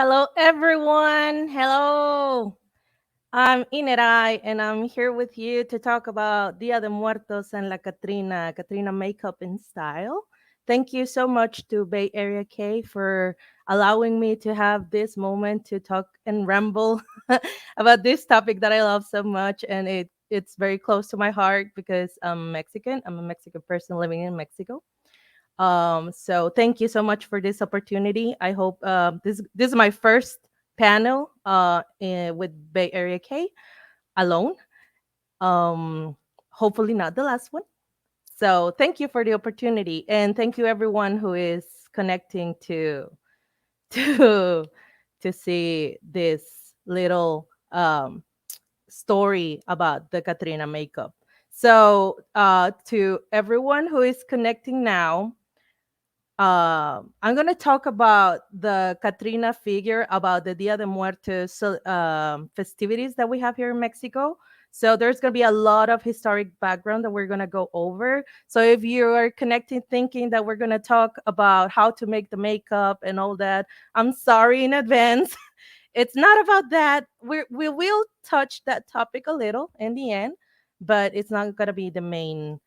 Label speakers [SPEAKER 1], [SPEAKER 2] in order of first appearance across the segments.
[SPEAKER 1] Hello, everyone. Hello. I'm Ineray, and I'm here with you to talk about Dia de Muertos and La Catrina Makeup and Style. Thank you so much to Bay Area K for allowing me to have this moment to talk and ramble about this topic that I love so much, and it's very close to my heart because I'm Mexican. I'm a Mexican person living in Mexico. So thank you so much for this opportunity. I hope this is my first panel with Bay Area K alone. Um, Hopefully not the last one. So thank you for the opportunity, and thank you everyone who is connecting to to to see this little story about the Catrina makeup. So to everyone who is connecting now, I'm going to talk about the Catrina figure, about the Dia de Muertos festivities that we have here in Mexico. So there's going to be a lot of historic background that we're going to go over. So if you are connecting thinking that we're going to talk about how to make the makeup and all that, I'm sorry in advance. It's not about that. We will touch that topic a little in the end, but it's not going to be the main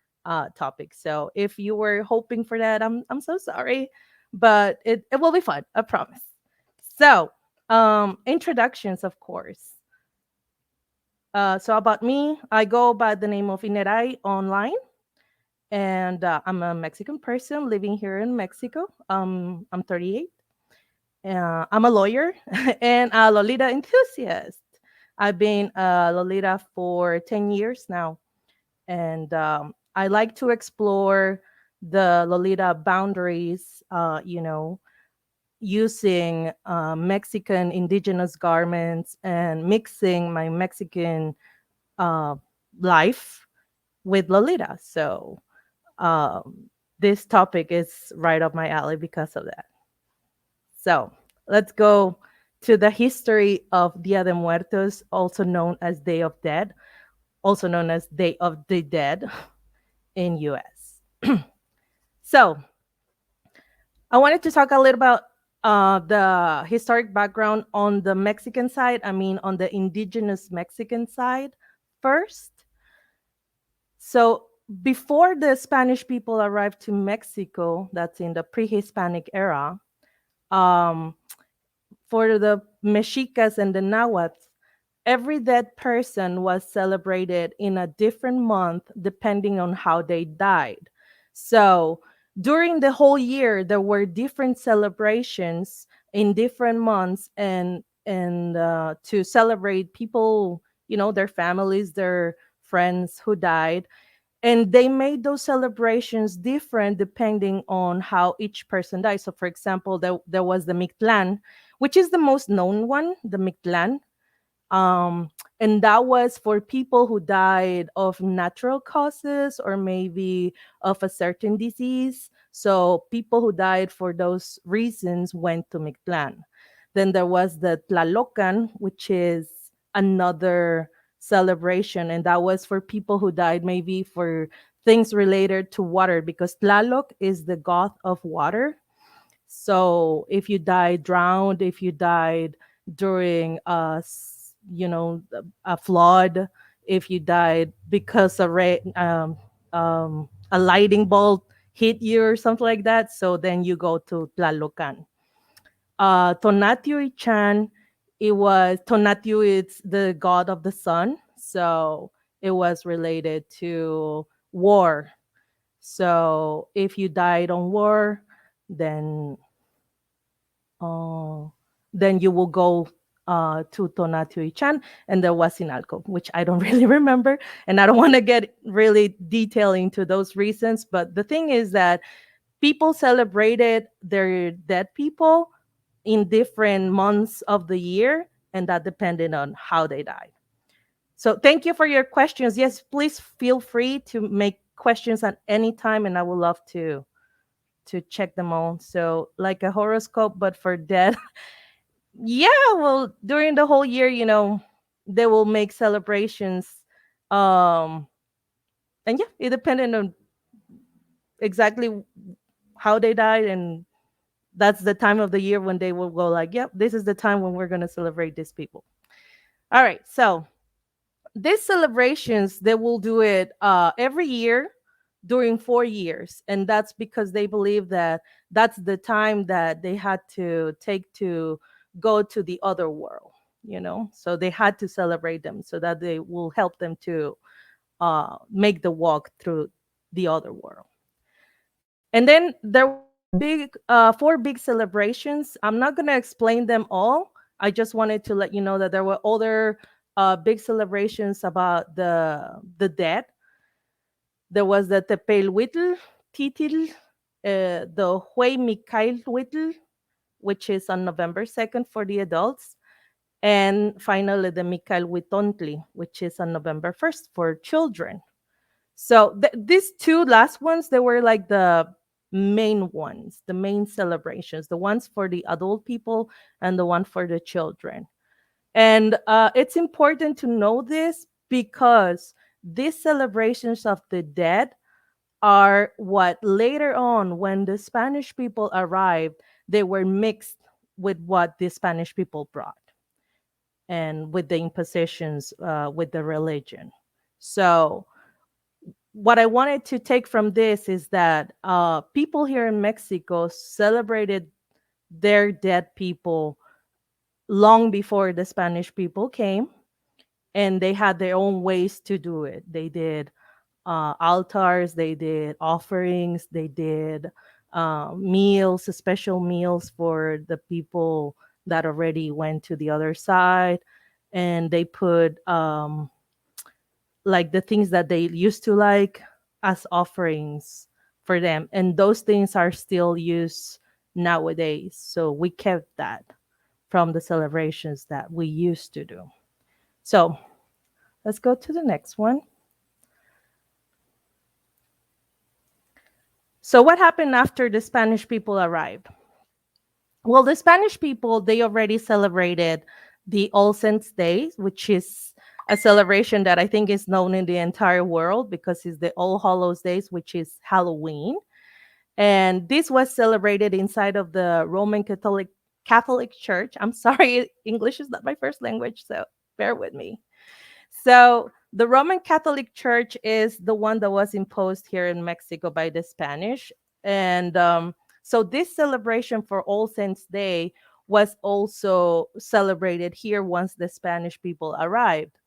[SPEAKER 1] topic. So if you were hoping for that, I'm so sorry, but it will be fun. I promise. So introductions, of course. So about me, I go by the name of Ineray online, and I'm a Mexican person living here in Mexico. I'm 38. I'm a lawyer and a Lolita enthusiast. I've been a Lolita for 10 years now. And I like to explore the Lolita boundaries, using Mexican indigenous garments and mixing my Mexican uh, life with Lolita. So this topic is right up my alley because of that. So let's go to the history of Dia de Muertos, also known as Day of Dead, also known as Day of the Dead in US. So I wanted to talk a little about the historic background on the Mexican side. I mean, on the indigenous Mexican side first. So before the Spanish people arrived to Mexico, that's in the pre-Hispanic era, um, for the Mexicas and the Nahuatl, every dead person was celebrated in a different month depending on how they died. So during the whole year, there were different celebrations in different months, and to celebrate people, their families, their friends who died, and they made those celebrations different depending on how each person died. So for example, there was the Mictlan, which is the most known one, the Mictlan. um, and that was for people who died of natural causes or maybe of a certain disease. So people who died for those reasons went to Mictlan. Then there was the Tlalocan, which is another celebration, and that was for people who died maybe for things related to water, because Tlaloc is the god of water. So if you died drowned, if you died during a flood, if you died because a lightning bolt hit you or something like that, so then you go to Tlalocan. Tonatiuh Chan, it was Tonatiuh, it's the god of the sun, so it was related to war. So if you died on war, then Oh, then you will go to Tonatiuh-chan, and there was Sinalco, which I don't really remember, and I don't want to get really detailed into those reasons. But the thing is that people celebrated their dead people in different months of the year, and that depended on how they died. So thank you for your questions. Yes, please feel free to make questions at any time, and I would love to check them all. So like a horoscope, but for dead. Yeah, well, during the whole year, they will make celebrations. Um, and yeah, it depended on exactly how they died and That's the time of the year when they will go like, yep, this is the time when we're going to celebrate these people. All right. So these celebrations, they will do it every year during 4 years. And that's because they believe that that's the time that they had to take to go to the other world, So they had to celebrate them so that they will help them to make the walk through the other world. And then there were four big celebrations. I'm not going to explain them all. I just wanted to let you know that there were other big celebrations about the dead. There was the Tepelhuitl, Titil, the Hue Mikailhuitl, which is on November 2nd for the adults, and finally the Mikailhuitontli, which is on November 1st for children. So these two last ones, they were like the main ones, the main celebrations, the ones for the adult people and the one for the children. And it's important to know this because these celebrations of the dead are what later on, when the Spanish people arrived, they were mixed with what the Spanish people brought and with the impositions with the religion. So what I wanted to take from this is that people here in Mexico celebrated their dead people long before the Spanish people came, and they had their own ways to do it. They did altars, they did offerings, they did meals, special meals for the people that already went to the other side, and they put like the things that they used to like as offerings for them, and those things are still used nowadays. So we kept that from the celebrations that we used to do. So let's go to the next one. So what happened after the Spanish people arrived? Well, the Spanish people, they already celebrated the All Saints Day, which is a celebration that I think is known in the entire world because it's the All Hallows Days, which is Halloween. And this was celebrated inside of the Roman Catholic Church. I'm sorry, English is not my first language, so bear with me. So the Roman Catholic Church is the one that was imposed here in Mexico by the Spanish. And so this celebration for All Saints Day was also celebrated here once the Spanish people arrived.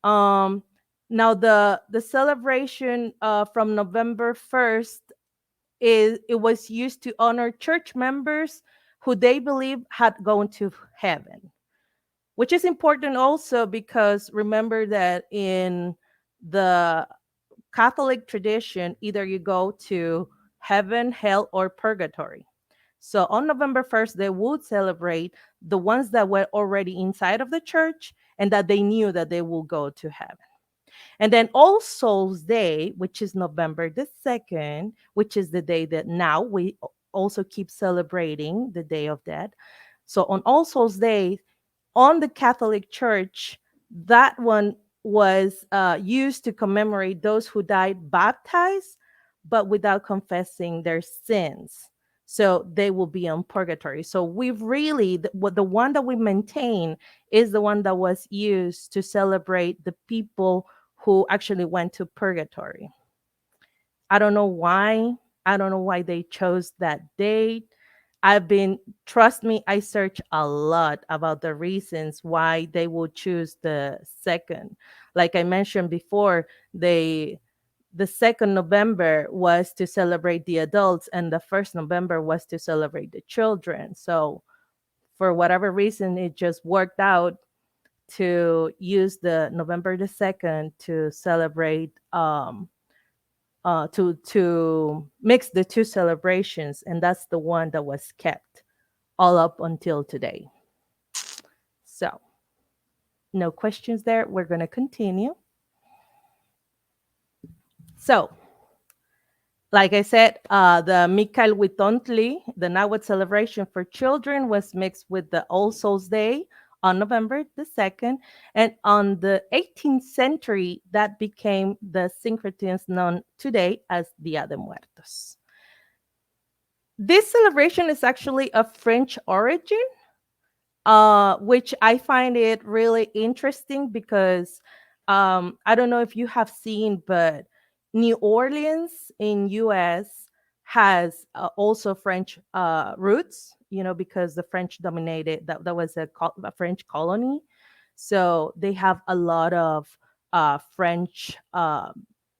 [SPEAKER 1] Um, Now the celebration from November 1st is it was used to honor church members who they believe had gone to heaven, which is important also because remember that in the Catholic tradition, either you go to heaven, hell, or purgatory. So on November 1st, they would celebrate the ones that were already inside of the church and that they knew that they will go to heaven. And then All Souls Day, which is November the 2nd, which is the day that now we also keep celebrating the Day of Dead. So on All Souls Day, on the Catholic Church, that one was used to commemorate those who died baptized, but without confessing their sins. So they will be on purgatory. So we've really, the one that we maintain is the one that was used to celebrate the people who actually went to purgatory. I don't know why. I don't know why they chose that date. Trust me, I search a lot about the reasons why they would choose the second. Like I mentioned before, the second November was to celebrate the adults, and the first November was to celebrate the children. So for whatever reason, it just worked out to use the November the 2nd to celebrate to mix the two celebrations, and that's the one that was kept all up until today. So no questions there. We're going to continue. So like I said, the Mikal Witontli, the Nahuatl celebration for children, was mixed with the All Souls Day on November the 2nd. And on the 18th century, that became the syncretins known today as Dia de Muertos. This celebration is actually of French origin, which I find it really interesting because I don't know if you have seen, but New Orleans in U.S. has also French roots. You know, because the French dominated that was a French colony, so they have a lot of French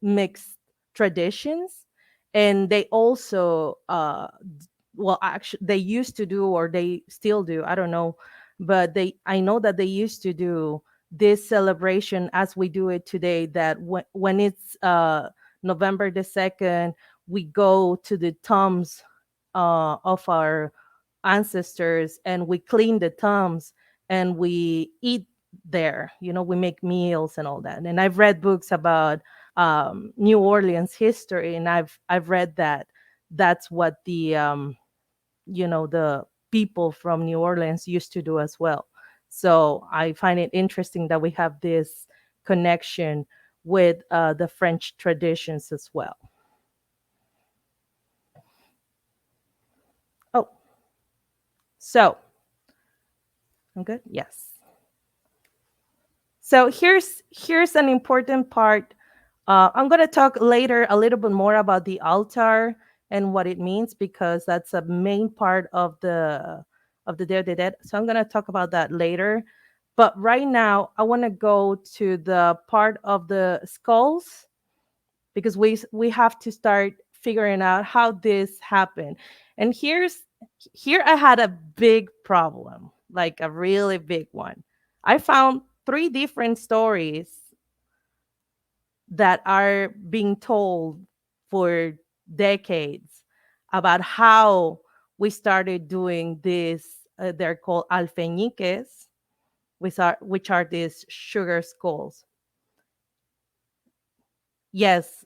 [SPEAKER 1] mixed traditions, and they also well, actually they used to do, or they still do, I don't know, but they I know that they used to do this celebration as we do it today, that when it's November the 2nd, we go to the tombs of our ancestors and we clean the tombs and we eat there. You know, we make meals and all that. And I've read books about New Orleans history, and I've read that that's what the the people from New Orleans used to do as well. So I find it interesting that we have this connection with the French traditions as well. Oh, so I'm good. Yes. So here's an important part. I'm going to talk later a little bit more about the altar and what it means, because that's a main part of the Day of the Dead. So I'm going to talk about that later. But right now, I want to go to the part of the skulls, because we have to start figuring out how this happened. And here I had a big problem, like a really big one. I found three different stories that are being told for decades about how we started doing this. They're called alfeñiques, which are these sugar skulls. Yes,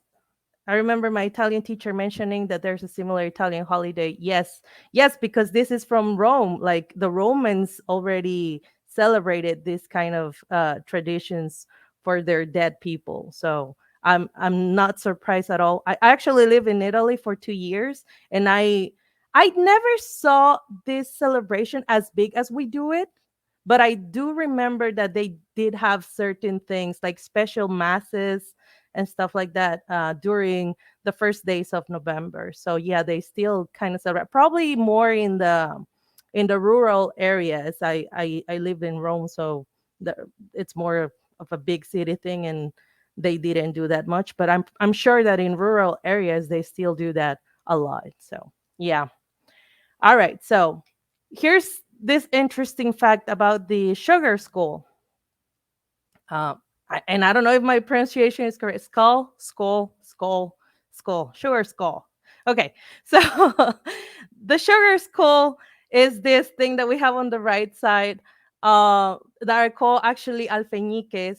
[SPEAKER 1] I remember my Italian teacher mentioning that there's a similar Italian holiday. Yes, yes, because this is from Rome. Like the Romans already celebrated this kind of traditions for their dead people. So I'm not surprised at all. I actually live in Italy for 2 years, and I never saw this celebration as big as we do it. But I do remember that they did have certain things like special masses and stuff like that during the first days of November. So yeah, they still kind of celebrate. Probably more in the rural areas. I live in Rome, so the, it's more of a big city thing, and they didn't do that much. But I'm sure that in rural areas they still do that a lot. So yeah. All right. So here's this interesting fact about the sugar skull. Uh, and I don't know if my pronunciation is correct. Skull, skull, skull, skull, sugar skull. Okay, so the sugar skull is this thing that we have on the right side that are called actually alfeñiques.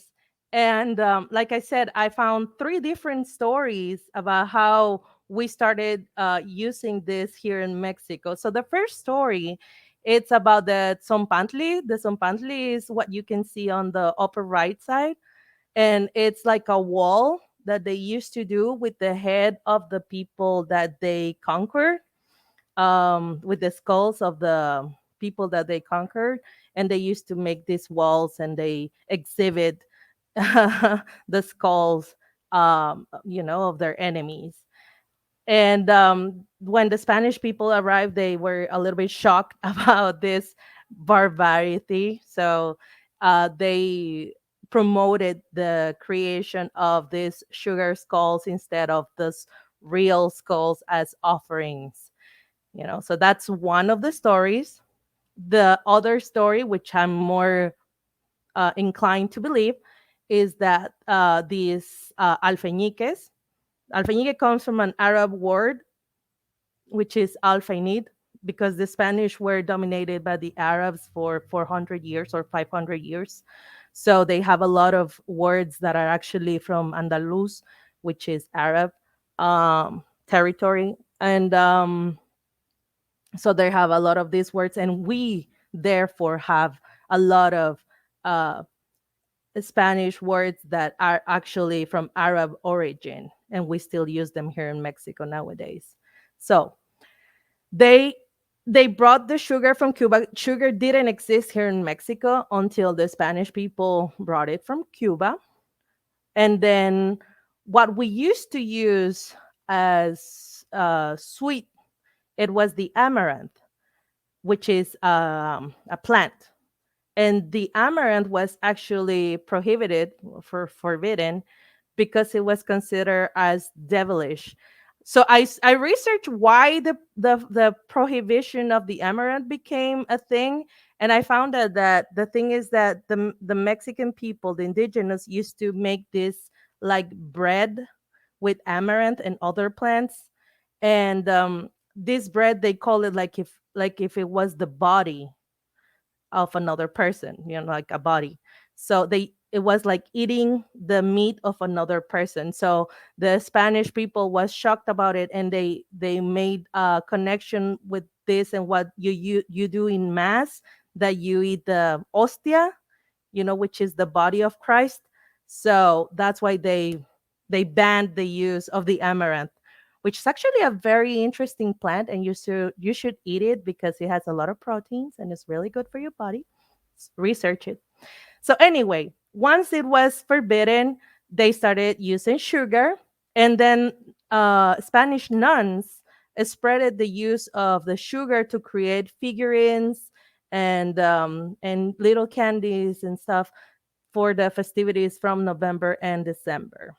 [SPEAKER 1] And like I said, I found three different stories about how we started using this here in Mexico. So the first story, it's about the tzompantli. The tzompantli is what you can see on the upper right side, and it's like a wall that they used to do with the head of the people that they conquered, with the skulls of the people that they conquered, and they used to make these walls and they exhibit the skulls, of their enemies. And when the Spanish people arrived, they were a little bit shocked about this barbarity. So they promoted the creation of these sugar skulls instead of these real skulls as offerings. So that's one of the stories. The other story, which I'm more inclined to believe, is that these alfeñique comes from an Arab word which is Al Faynid, because the Spanish were dominated by the Arabs for 400 years or 500 years. So they have a lot of words that are actually from Andalus, which is Arab territory. And so they have a lot of these words, and we therefore have a lot of uh, Spanish words that are actually from Arab origin, and we still use them here in Mexico nowadays. So They they brought the sugar from Cuba. Sugar didn't exist here in Mexico until the Spanish people brought it from Cuba. And then what we used to use as sweet, it was the amaranth, which is a plant. And the amaranth was actually prohibited, for forbidden, because it was considered as devilish. So I researched why the prohibition of the amaranth became a thing, and I found out that the thing is that the Mexican people, the indigenous, used to make this like bread with amaranth and other plants, and this bread they call it like if it was the body of another person, like a body. So it was like eating the meat of another person. So the Spanish people was shocked about it, and they made a connection with this and what you do in mass, that you eat the hostia, which is the body of Christ. So that's why they banned the use of the amaranth, which is actually a very interesting plant, and you should eat it because it has a lot of proteins and it's really good for your body. Research it. So anyway, once it was forbidden, they started using sugar, and then Spanish nuns spreaded the use of the sugar to create figurines and little candies and stuff for the festivities from November and December.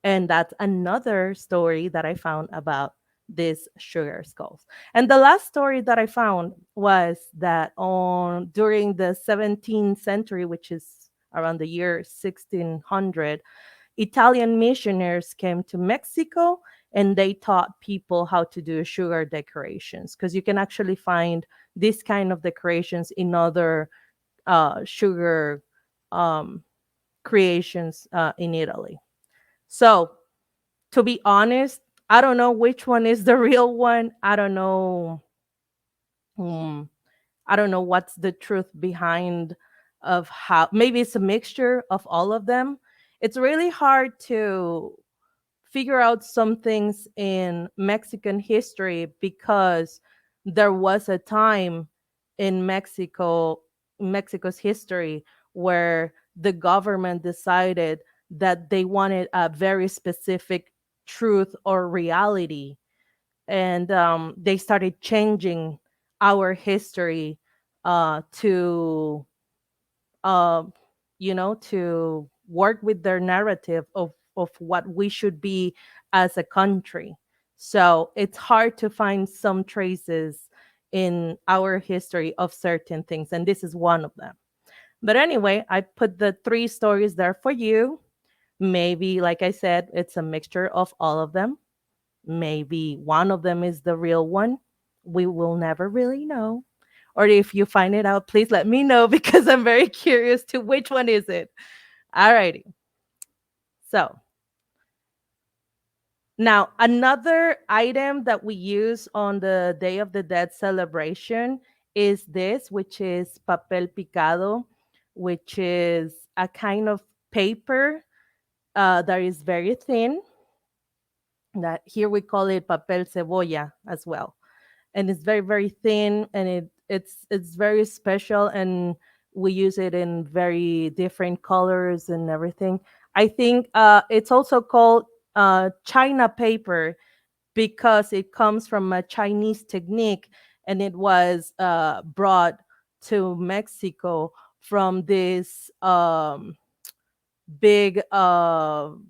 [SPEAKER 1] And that's another story that I found about these sugar skulls. And the last story that I found was that on during the 17th century, which is around the year 1600, Italian missionaries came to Mexico and they taught people how to do sugar decorations, because you can actually find this kind of decorations in other sugar um, creations in Italy. So, to be honest, I don't know which one is the real one. I don't know. Hmm, I don't know what's the truth behind of how. Maybe it's a mixture of all of them. It's really hard to figure out some things in Mexican history because there was a time in Mexico's history where the government decided that they wanted a very specific truth or reality, and they started changing our history to uh, to work with their narrative of what we should be as a country. So it's hard to find some traces in our history of certain things, and this is one of them. But anyway, I put the three stories there for you. Maybe, like I said, it's a mixture of all of them. Maybe one of them is the real one. We will never really know. Or if you find it out, please let me know because I'm very curious to which one is it. Alrighty. So now another item that we use on the Day of the Dead celebration is this, which is Papel Picado, which is a kind of paper that is very thin. That here we call it papel cebolla as well, and it's very very thin, and it's very special, and we use it in very different colors and everything. I think it's also called China paper because it comes from a Chinese technique, and it was brought to Mexico from this big mm,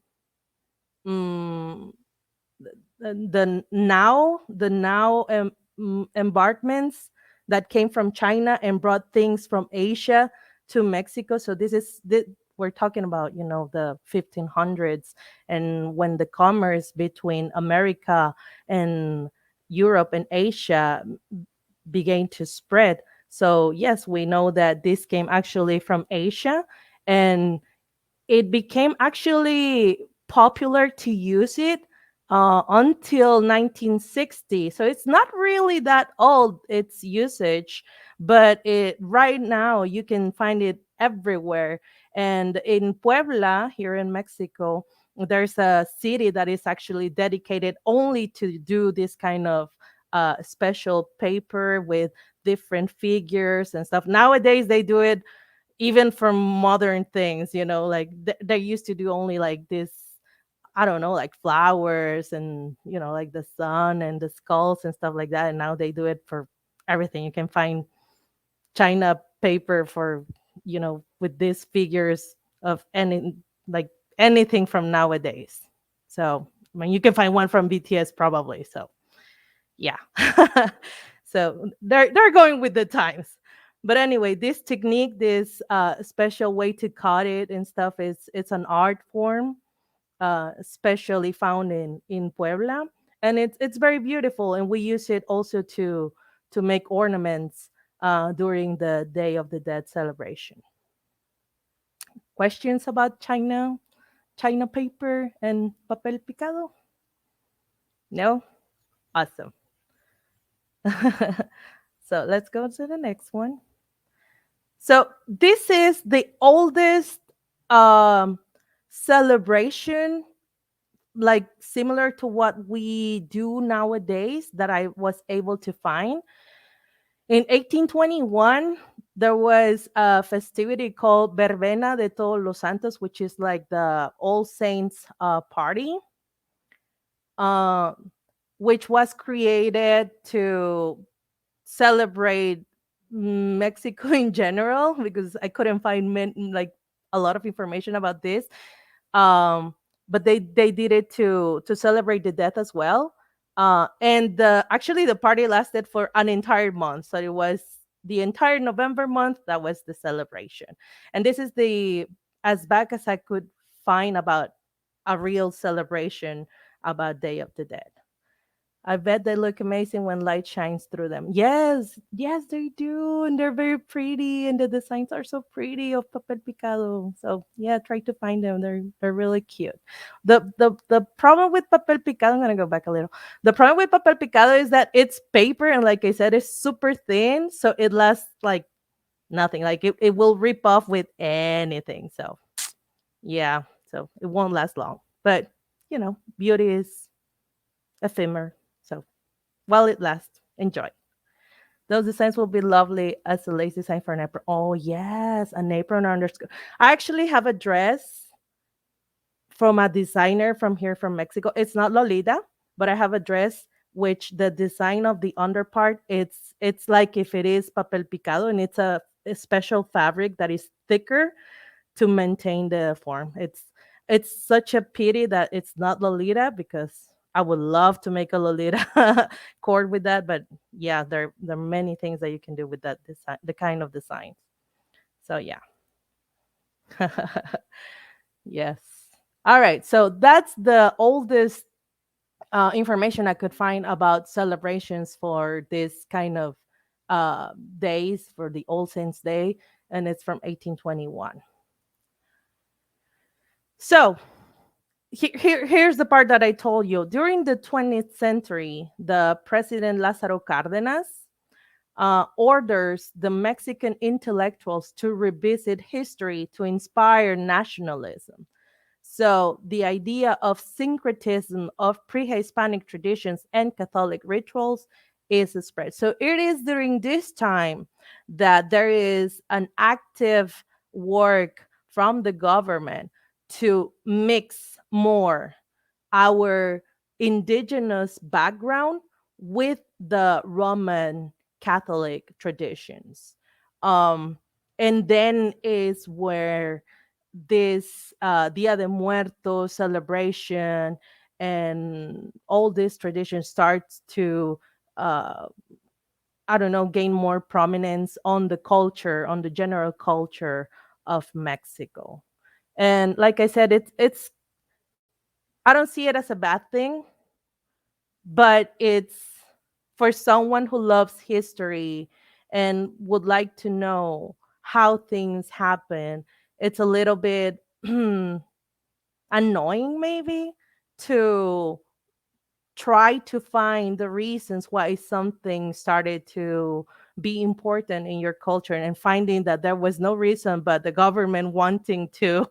[SPEAKER 1] the now embarkments that came from China and brought things from Asia to Mexico. So we're talking about the 1500s, and when the commerce between America and Europe and Asia began to spread. So yes, we know that this came actually from Asia, and it became actually popular to use it until 1960. So it's not really that old, its usage, but right now you can find it everywhere. And in Puebla, here in Mexico, there's a city that is actually dedicated only to do this kind of special paper with different figures and stuff. Nowadays they do it even for modern things, like they used to do only like this, I don't know, like flowers and, like the sun and the skulls and stuff like that. And now they do it for everything. You can find China paper for, with these figures of like anything from nowadays. So, I mean, you can find one from BTS probably. So, yeah. So they're going with the times. But anyway, this technique, this special way to cut it and stuff, it's an art form, especially found in Puebla, and it's very beautiful. And we use it also to make ornaments during the Day of the Dead celebration. Questions about China paper and papel picado? No? Awesome. So let's go to the next one. So this is the oldest um, celebration, like similar to what we do nowadays, that I was able to find. In 1821, there was a festivity called Verbena de Todos los Santos, which is like the All Saints party, uh, which was created to celebrate Mexico in general, because I couldn't find like a lot of information about this. Um, but they did it to celebrate the death as well. And actually the party lasted for an entire month, so it was the entire November month that was the celebration. And this is the as back as I could find about a real celebration about Day of the Dead. I bet they look amazing when light shines through them. Yes, yes, they do. And they're very pretty. And the designs are so pretty of Papel Picado. So yeah, try to find them. They're really cute. The problem with Papel Picado, I'm gonna go back a little. The problem with Papel Picado is that it's paper, and like I said, it's super thin. So it lasts like nothing. Like it will rip off with anything. So yeah, so it won't last long. But beauty is ephemeral. So while it lasts, enjoy. Those designs will be lovely as a lace design for an apron. Oh, yes, an apron underscore. I actually have a dress from a designer from here from Mexico. It's not Lolita, but I have a dress which the design of the underpart, it's like if it is papel picado, and it's a special fabric that is thicker to maintain the form. It's such a pity that it's not Lolita, because I would love to make a Lolita cord with that. But yeah, there are many things that you can do with that design, the kind of design. So yeah. Yes. All right. So that's the oldest information I could find about celebrations for this kind of days, for the All Saints Day, and it's from 1821. So here's the part that I told you. During the 20th century, the President Lázaro Cárdenas orders the Mexican intellectuals to revisit history to inspire nationalism. So the idea of syncretism of pre-Hispanic traditions and Catholic rituals is spread. So it is during this time that there is an active work from the government to mix more our indigenous background with the Roman Catholic traditions. Um, and then is where this Dia de Muertos celebration and all this tradition starts to, uh, I don't know, gain more prominence on the culture, on the general culture of Mexico. And like I said, it's I don't see it as a bad thing, but it's for someone who loves history and would like to know how things happen. It's a little bit annoying, maybe, to try to find the reasons why something started to be important in your culture, and finding that there was no reason but the government wanting to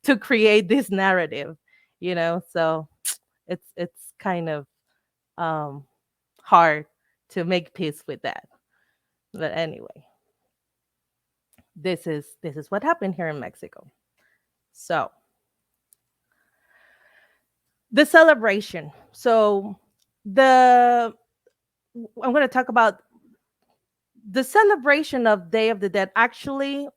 [SPEAKER 1] to create this narrative. So it's kind of um hard to make peace with that. But anyway, this is what happened here in Mexico. So the celebration. So the I'm going to talk about the celebration of Day of the Dead. Actually,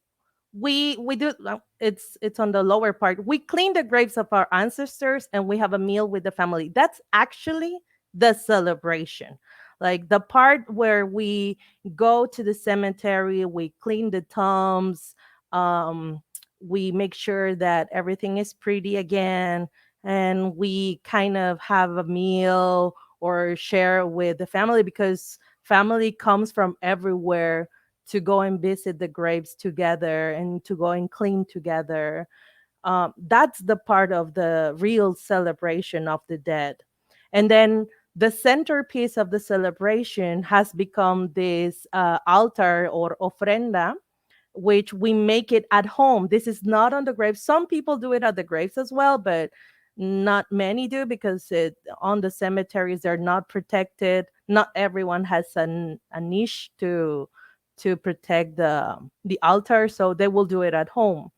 [SPEAKER 1] we do it's on the lower part. We clean the graves of our ancestors and we have a meal with the family. That's actually the celebration. Like the part where we go to the cemetery, we clean the tombs, um we make sure that everything is pretty again, and we kind of have a meal or share with the family, because family comes from everywhere to go and visit the graves together and to go and clean together. That's the part of the real celebration of the dead. And then the centerpiece of the celebration has become this altar or ofrenda, which we make it at home. This is not on the grave. Some people do it at the graves as well, but not many do, because on the cemeteries they're not protected. Not everyone has a niche to protect the altar, so they will do it at home.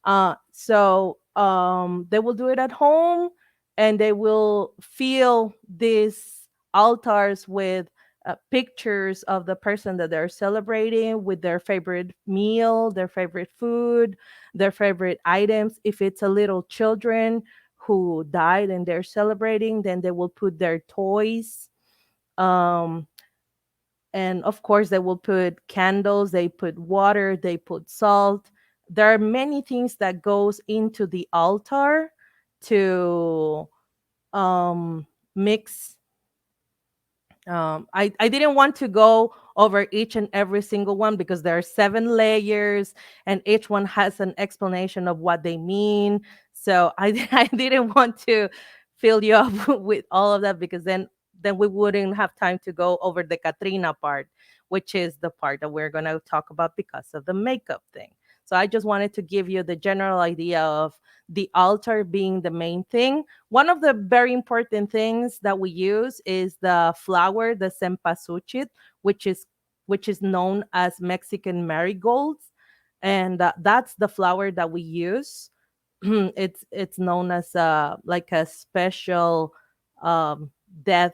[SPEAKER 1] They will do it at home, and they will fill these altars with pictures of the person that they're celebrating, with their favorite meal, their favorite food, their favorite items. If it's a little children who died and they're celebrating, then they will put their toys. Um, and of course, they will put candles, they put water, they put salt. There are many things that goes into the altar to mix. I didn't want to go over each and every single one, because there are 7 layers and each one has an explanation of what they mean. So I didn't want to fill you up with all of that, because then we wouldn't have time to go over the Catrina part, which is the part that we're going to talk about because of the makeup thing. So I just wanted to give you the general idea of the altar being the main thing. One of the very important things that we use is the flower, the cempasúchil, which is which is known as Mexican marigolds, and that's the flower that we use. It's known as like a special um, death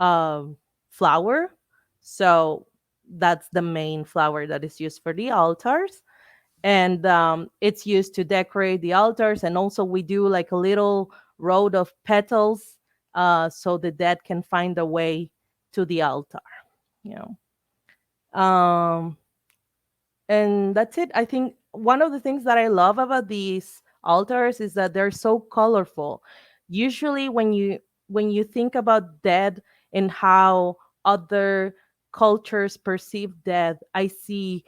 [SPEAKER 1] um, flower. So that's the main flower that is used for the altars, and it's used to decorate the altars. And also we do like a little road of petals, so the dead can find a way to the altar, you know. And that's it. I think one of the things that I love about these altars is that they're so colorful. Usually when you think about death and how other cultures perceive death, I see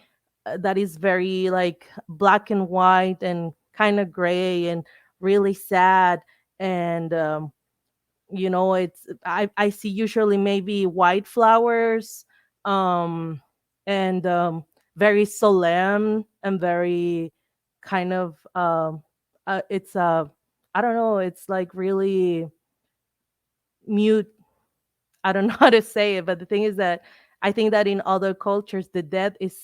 [SPEAKER 1] that is very like black and white and kind of gray and really sad. And I see usually maybe white flowers, um and very solemn and very kind of it's I don't know, it's like really mute. I don't know how to say it, but the thing is that I think that in other cultures, the death is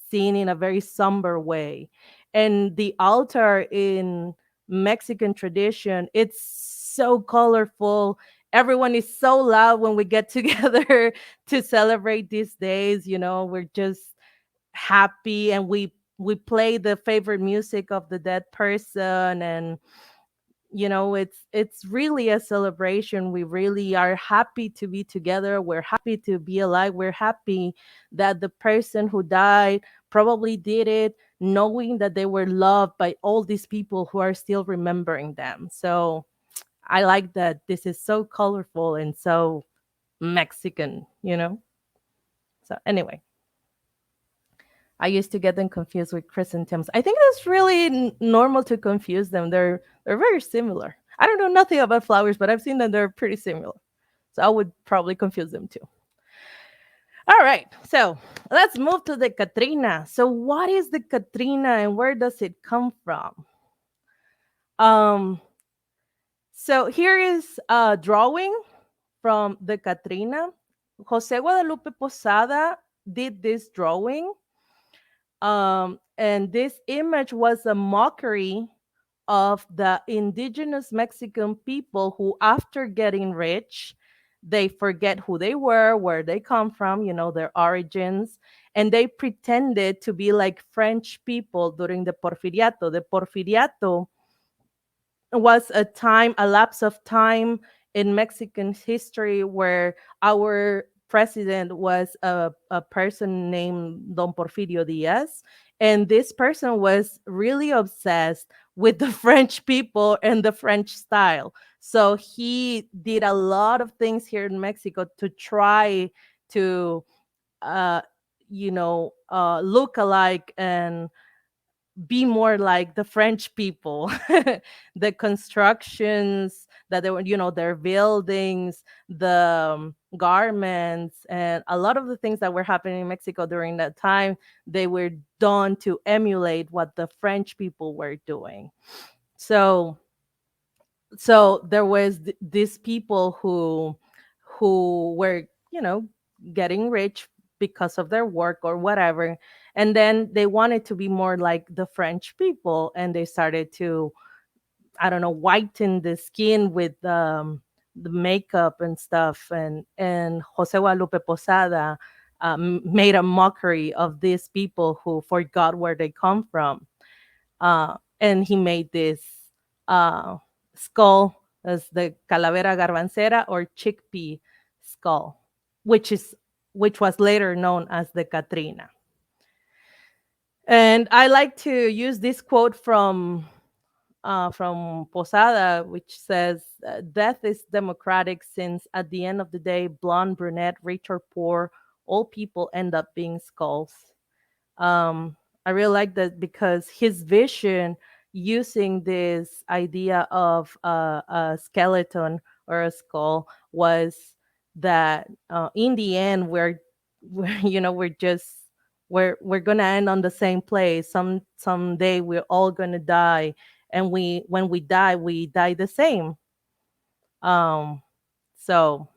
[SPEAKER 1] seen in a very somber way. And the altar in Mexican tradition, it's so colorful. Everyone is so loud when we get together to celebrate these days. We're just happy, and we play the favorite music of the dead person. And it's really a celebration. We really are happy to be together, we're happy to be alive, we're happy that the person who died probably did it knowing that they were loved by all these people who are still remembering them. So I like that this is so colorful and so Mexican. So anyway, I used to get them confused with chrysanthemums. I think that's really normal to confuse them. They're very similar. I don't know nothing about flowers, but I've seen that they're pretty similar. So I would probably confuse them too. All right, so let's move to the Catrina. So what is the Catrina and where does it come from? Um, so here is a drawing from the Catrina. Jose Guadalupe Posada did this drawing, and this image was a mockery of the indigenous Mexican people who, after getting rich, they forget who they were, where they come from, their origins, and they pretended to be like French people during the Porfiriato. The Porfiriato was a lapse of time in Mexican history where our president was a person named Don Porfirio Diaz. And this person was really obsessed with the French people and the French style. So he did a lot of things here in Mexico to try to, uh, look alike and be more like the French people. The constructions that they were, their buildings, the garments, and a lot of the things that were happening in Mexico during that time, they were done to emulate what the French people were doing. So there was these people who were, getting rich because of their work or whatever, and then they wanted to be more like the French people, and they started to, I don't know, whiten the skin with the makeup and stuff, and Jose Guadalupe Posada made a mockery of these people who forgot where they come from, and he made this uh, skull as the Calavera Garbancera, or chickpea skull, which is which was later known as the Catrina. And I like to use this quote from Posada, which says, "Death is democratic since, at the end of the day, blonde, brunette, rich or poor, all people end up being skulls." um, I really like that because his vision, using this idea of a skeleton or a skull, was that in the end we're just we're gonna end on the same place. Someday we're all gonna die, and when we die the same. Um, so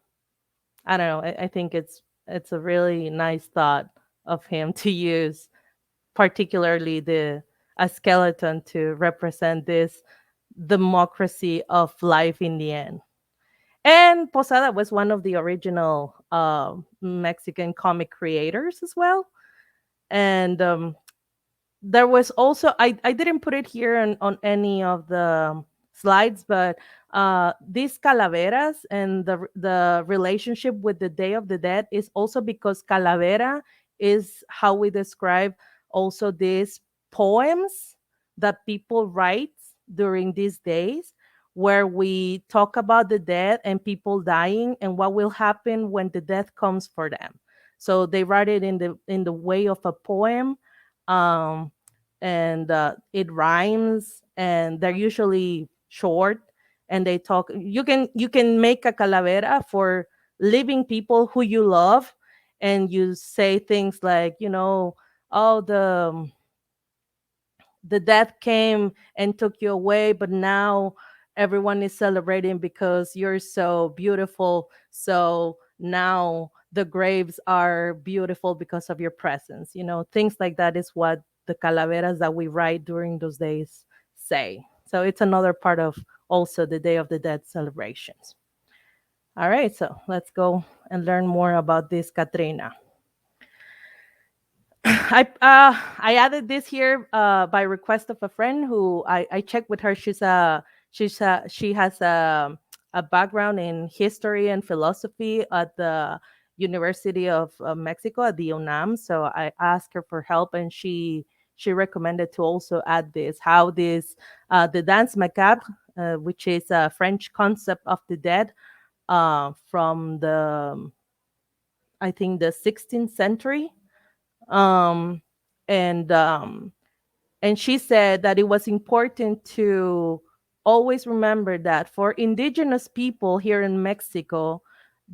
[SPEAKER 1] I don't know. I think it's a really nice thought of him to use, particularly the a skeleton, to represent this democracy of life in the end. And Posada was one of the original Mexican comic creators as well. And there was also, I didn't put it here on any of the slides, but these calaveras and the relationship with the Day of the Dead is also because calavera is how we describe also these poems that people write during these days, where we talk about the dead and people dying and what will happen when the death comes for them. So they write it in the way of a poem, um, and it rhymes, and they're usually short, and they talk. You can make a calavera for living people who you love, and you say things like, oh, the death came and took you away, but now everyone is celebrating because you're so beautiful. So now the graves are beautiful because of your presence. Things like that is what the calaveras that we write during those days say. So it's another part of also the Day of the Dead celebrations. All right, so let's go and learn more about this Catrina. I added this here by request of a friend who I checked with her. She has a background in history and philosophy at the University of Mexico, at the UNAM. So I asked her for help, and she recommended to also add this, how this the dance macabre, which is a French concept of the dead, from the, I think, the 16th century. um, and um, and she said that it was important to always remember that for indigenous people here in Mexico,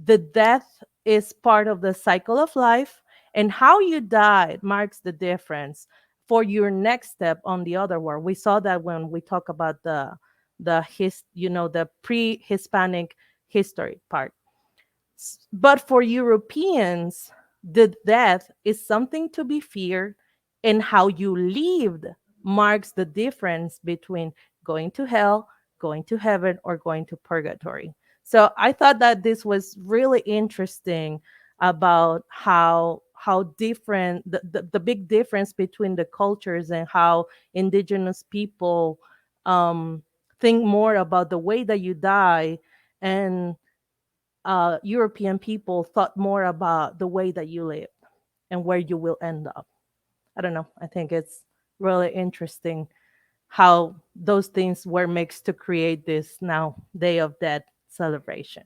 [SPEAKER 1] the death is part of the cycle of life, and how you died marks the difference for your next step on the other world. We saw that when we talk about the pre-Hispanic history part. But for Europeans, the death is something to be feared, and how you lived marks the difference between going to hell, going to heaven, or going to purgatory. So I thought that this was really interesting about how different the big difference between the cultures, and how indigenous people um, think more about the way that you die, and European people thought more about the way that you live and where you will end up. I don't know. I think it's really interesting how those things were mixed to create this now Day of Dead celebration.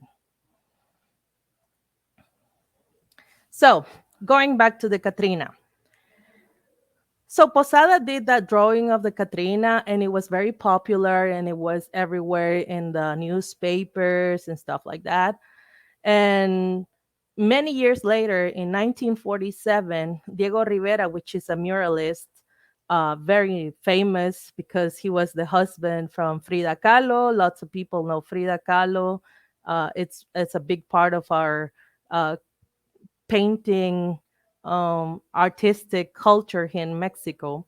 [SPEAKER 1] So, going back to the Catrina. So Posada did that drawing of the Catrina, and it was very popular, and it was everywhere in the newspapers and stuff like that. And many years later, in 1947, Diego Rivera, which is a muralist, very famous because he was the husband from Frida Kahlo. Lots of people know Frida Kahlo. It's a big part of our uh, painting artistic culture here in Mexico.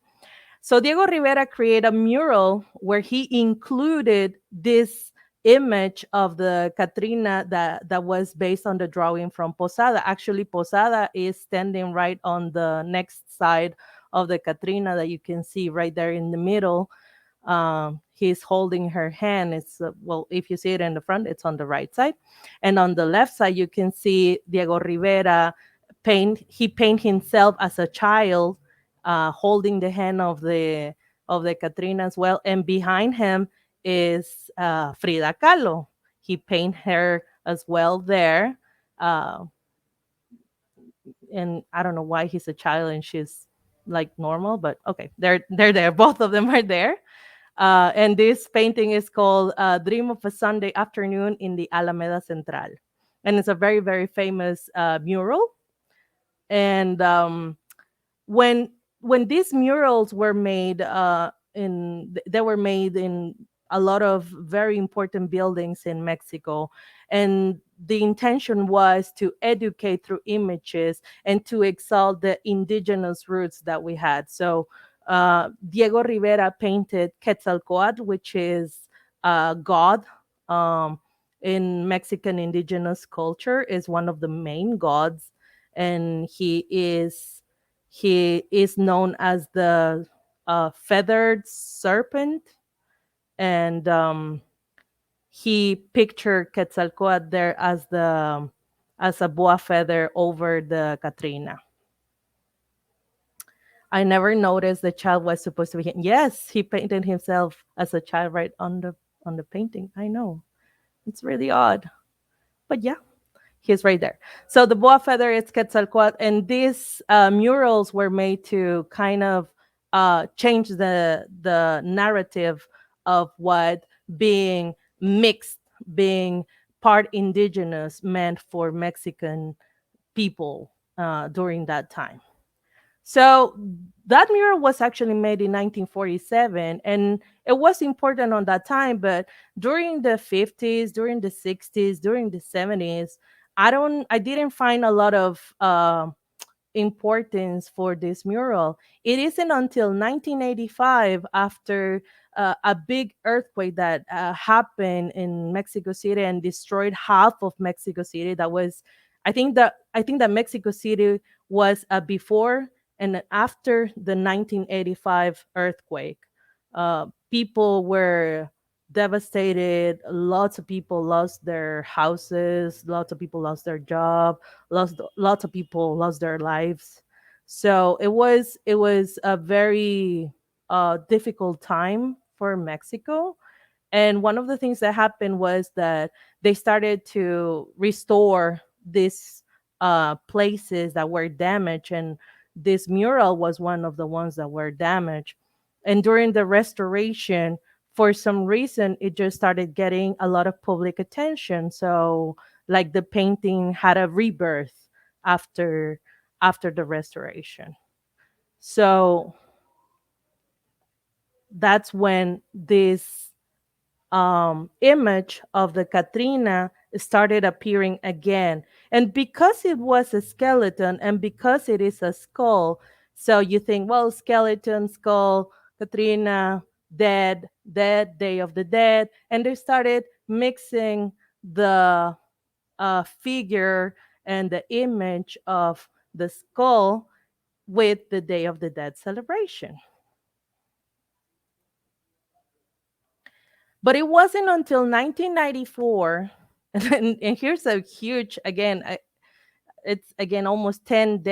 [SPEAKER 1] So Diego Rivera created a mural where he included this image of the Catrina that was based on the drawing from Posada. Actually, Posada is standing right on the next side of the Catrina that you can see right there in the middle. He's holding her hand. It's well, if you see it in the front, it's on the right side, and on the left side you can see Diego Rivera paint. He paint himself as a child, holding the hand of the Catrina as well, and behind him is Frida Kahlo. He paint her as well there, uh, and I don't know why he's a child and she's like normal, but okay, they're there. Both of them are there. And this painting is called Dream of a Sunday Afternoon in the Alameda Central. And it's a very, very famous mural. And when when these murals were made they were made in a lot of very important buildings in Mexico, and the intention was to educate through images and to exalt the indigenous roots that we had. So Diego Rivera painted Quetzalcoatl, which is god, um, in Mexican indigenous culture, is one of the main gods, and he is known as the feathered serpent, and he pictured Quetzalcoatl there as a boa feather over the Catrina. I never noticed the child was supposed to be him. Yes, he painted himself as a child right on the painting. I know, it's really odd, but yeah, he's right there. So the boa feather is Quetzalcoatl, and these murals were made to kind of change the narrative of what being mixed, being part indigenous meant for Mexican people during that time. So that mural was actually made in 1947, and it was important on that time. But during the 50s, during the 60s, during the 70s, I didn't find a lot of importance for this mural. It isn't until 1985, after a big earthquake that happened in Mexico City and destroyed half of Mexico City. That was, I think that Mexico City was before and after the 1985 earthquake. People were devastated. Lots of people lost their houses. Lots of people lost their job. Lots of people lost their lives. So it was a very difficult time for Mexico. And one of the things that happened was that they started to restore these places that were damaged, and this mural was one of the ones that were damaged. And during the restoration, for some reason, it just started getting a lot of public attention. So, like, the painting had a rebirth after the restoration. So that's when this image of the Catrina started appearing again. And because it was a skeleton and because it is a skull, so you think, well, skeleton, skull, Catrina, dead, dead, Day of the Dead. And they started mixing the figure and the image of the skull with the Day of the Dead celebration. But it wasn't until 1994, and here's a huge, again, it's again almost 10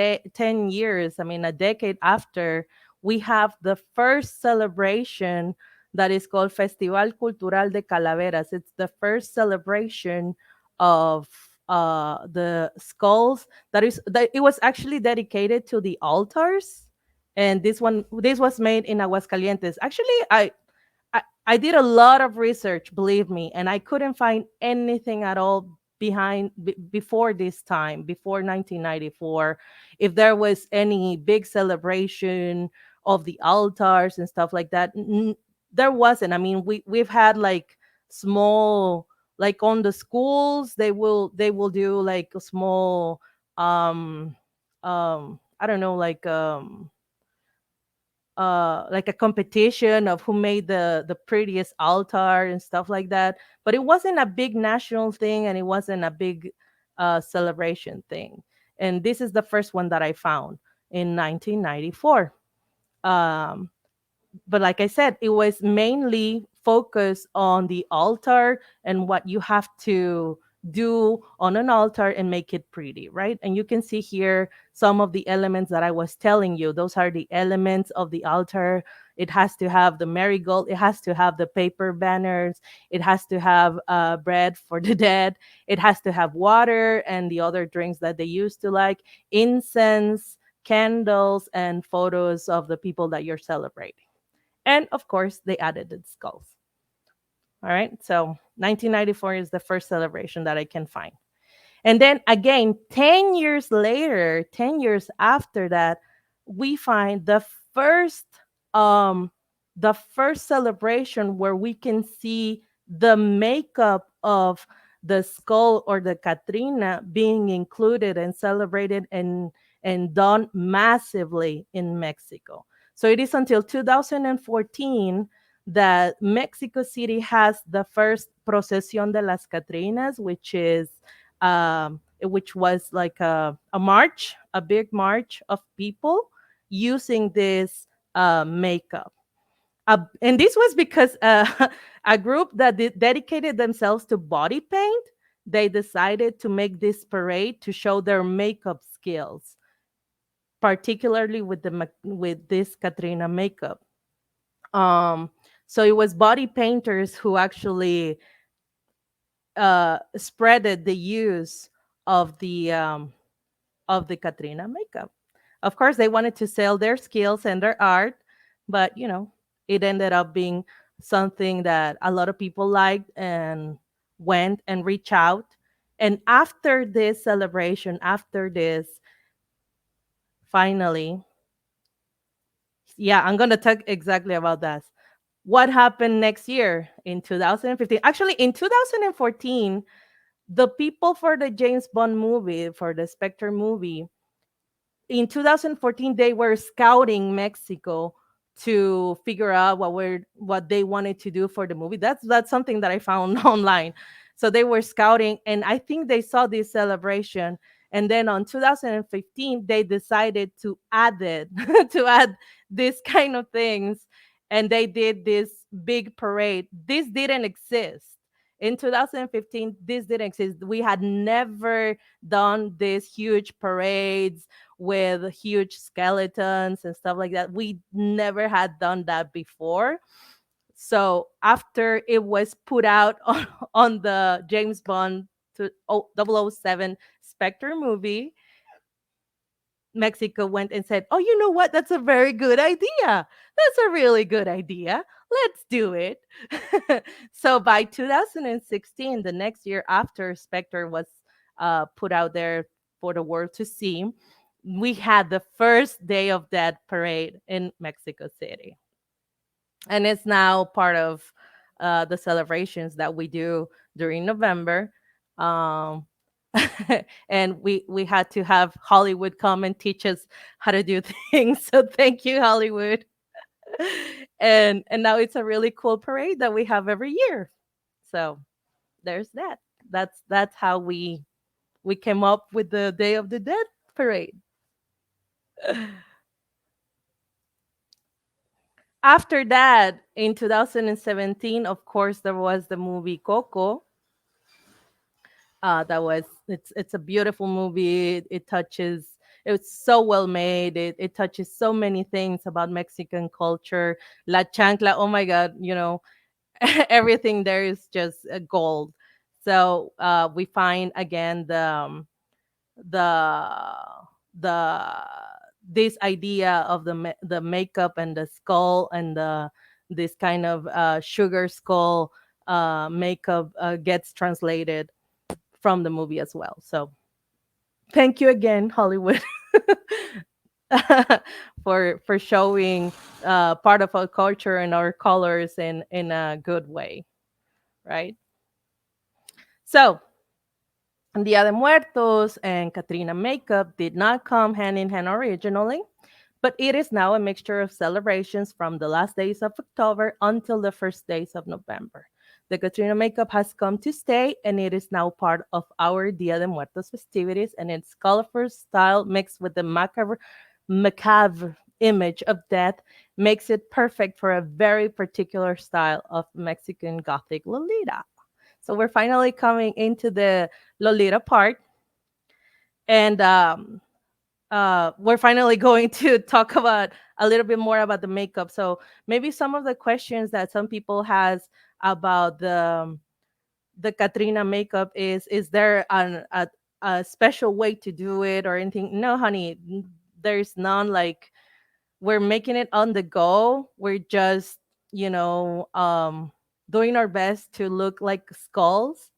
[SPEAKER 1] years, I mean, a decade after, we have the first celebration that is called Festival Cultural de Calaveras. It's the first celebration of the skulls that it was actually dedicated to the altars. And this was made in Aguascalientes. Actually, I did a lot of research, believe me, and I couldn't find anything at all before this time, before 1994, if there was any big celebration of the altars and stuff like that. There wasn't. I mean, we've had like small, like on the schools, they will do like a small, I don't know, like a competition of who made the prettiest altar and stuff like that. But it wasn't a big national thing, and it wasn't a big celebration thing. And this is the first one that I found in 1994. um, but like I said, it was mainly focused on the altar and what you have to do on an altar and make it pretty, right? And you can see here some of the elements that I was telling you. Those are the elements of the altar. It has to have the marigold, it has to have the paper banners, it has to have bread for the dead, it has to have water and the other drinks that they used to like, incense, candles, and photos of the people that you're celebrating. And of course, they added the skulls. All right. So 1994 is the first celebration that I can find. And then again, 10 years later, 10 years after that, we find first um the first celebration where we can see the makeup of the skull or the Catrina being included and celebrated and done massively in Mexico. So it is until 2014 that Mexico City has the first Procession de las Catrinas, which was like a march, a big march of people using this makeup. And this was because a group that dedicated themselves to body paint, they decided to make this parade to show their makeup skills, particularly with with this Catrina makeup. Um, so it was body painters who actually spreaded the use of the Catrina makeup. Of course, they wanted to sell their skills and their art, but it ended up being something that a lot of people liked and went and reached out. And after this celebration, after this, finally, yeah, I'm gonna talk exactly about that. What happened next year in 2015? Actually, in 2014, the people for the James Bond movie, for the Spectre movie, in 2014 they were scouting Mexico to figure out what they wanted to do for the movie. That's something that I found online. So they were scouting, and I think they saw this celebration, and then on 2015 they decided to add it to add this kind of things, and they did this big parade. This didn't exist in 2015. This didn't exist. We had never done these huge parades with huge skeletons and stuff like that. We never had done that before. So after it was put out on the James Bond 007 Spectre movie, Mexico went and said, "Oh, you know what? That's a very good idea. That's a really good idea. Let's do it." So by 2016, the next year after Spectre was put out there for the world to see, we had the first Day of Dead parade in Mexico City. And it's now part of the celebrations that we do during November. um, and we had to have Hollywood come and teach us how to do things. So thank you, Hollywood. And now it's a really cool parade that we have every year. So there's that. That's how we came up with the Day of the Dead parade. After that, in 2017, of course, there was the movie Coco. That was it's a beautiful movie. It touches. It's so well made. It touches so many things about Mexican culture. La chancla. Oh my God! Everything there is just gold. So we find again the the this idea of the makeup and the skull and the this kind of sugar skull makeup gets translated from the movie as well. So thank you again, Hollywood, for showing part of our culture and our colors in a good way, right? So Dia de Muertos and Catrina Makeup did not come hand in hand originally, but it is now a mixture of celebrations from the last days of October until the first days of November. The Catrina Makeup has come to stay, and it is now part of our Dia de Muertos festivities, and its colorful style mixed with the macabre image of death makes it perfect for a very particular style of Mexican Gothic Lolita. So we're finally coming into the Lolita part, and we're finally going to talk about a little bit more about the makeup. So maybe some of the questions that some people has about the Catrina makeup is there a special way to do it or anything? No, honey, there's none. Like we're making it on the go. We're just doing our best to look like skulls.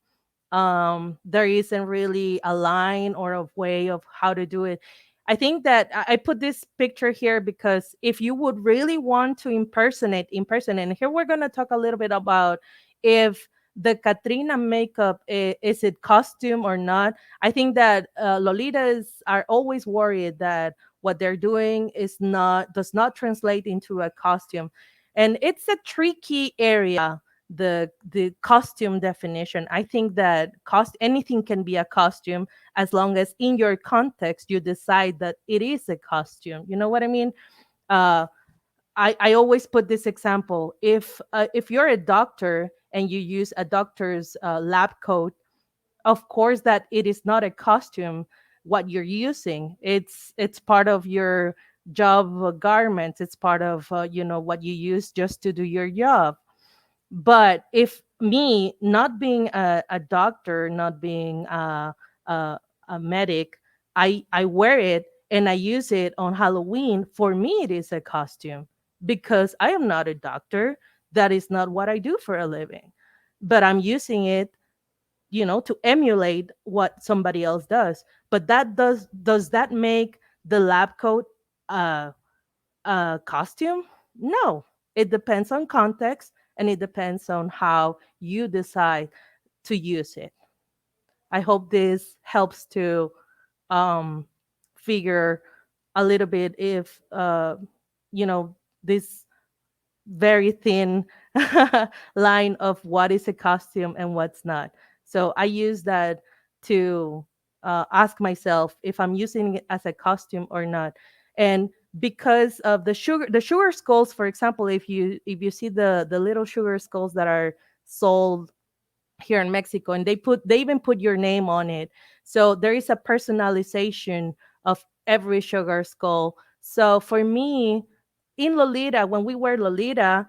[SPEAKER 1] There isn't really a line or a way of how to do it. I think that I put this picture here because if you would really want to impersonate in person, and here we're going to talk a little bit about if the Catrina makeup is it costume or not. I think that Lolitas are always worried that what they're doing does not translate into a costume, and it's a tricky area, the costume definition. I think that anything can be a costume as long as in your context you decide that it is a costume. You know what I mean? uh I always put this example. If you're a doctor and you use a doctor's lab coat, of course that it is not a costume. What you're using, it's part of your job garments. It's part of what you use just to do your job. But if me not being a doctor, not being a medic, I wear it and I use it on Halloween, for me it is a costume because I am not a doctor. That is not what I do for a living. But I'm using it, to emulate what somebody else does. But does that make the lab coat uh a costume? No, it depends on context and it depends on how you decide to use it. I hope this helps to um, figure a little bit if this very thin line of what is a costume and what's not. So I use that to ask myself if I'm using it as a costume or not. And because of the sugar skulls, for example, if you see the little sugar skulls that are sold here in Mexico, and they even put your name on it. So there is a personalization of every sugar skull. So for me, in Lolita, when we wear Lolita,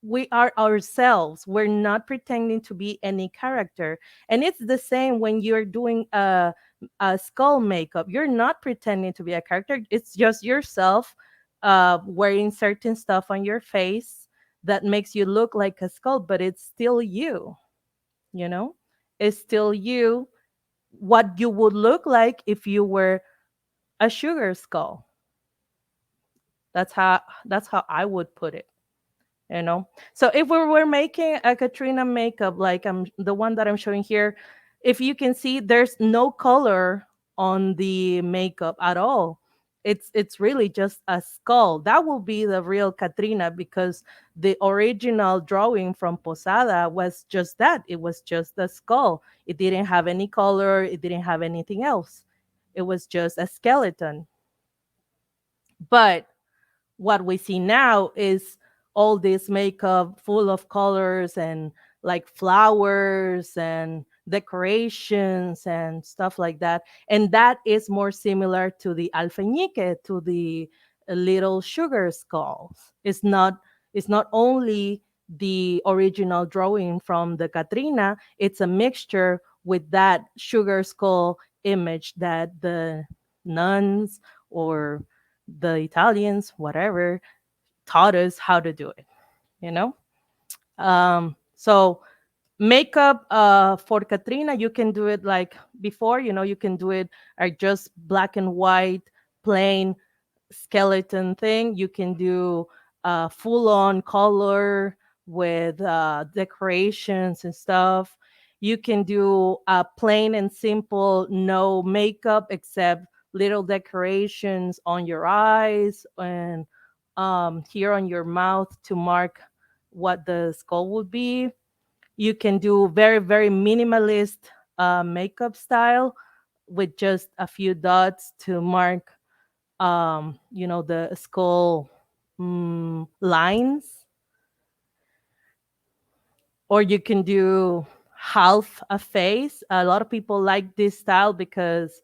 [SPEAKER 1] we are ourselves. We're not pretending to be any character. And it's the same when you're doing a skull makeup. You're not pretending to be a character. It's just yourself wearing certain stuff on your face that makes you look like a skull, but it's still you, you know? It's still you, what you would look like if you were a sugar skull. That's how I would put it. you know. So if we were making a Catrina makeup like the one that I'm showing here, if you can see, there's no color on the makeup at all. It's really just a skull. That will be the real Catrina, because the original drawing from Posada was just that. It was just a skull. It didn't have any color, it didn't have anything else. It was just a skeleton. But what we see now is all this makeup full of colors and like flowers and decorations and stuff like that. And that is more similar to the alfeñique, to the little sugar skulls. It's not only the original drawing from the Catrina, it's a mixture with that sugar skull image that the nuns or the Italians, whatever, taught us how to do it, you know? So makeup for Catrina, you can do it like before, you can do it just black and white, plain skeleton thing. You can do full on color with decorations and stuff. You can do plain and simple, no makeup except little decorations on your eyes and here on your mouth to mark what the skull would be. You can do very, very minimalist makeup style with just a few dots to mark the skull lines, or you can do half a face. A lot of people like this style because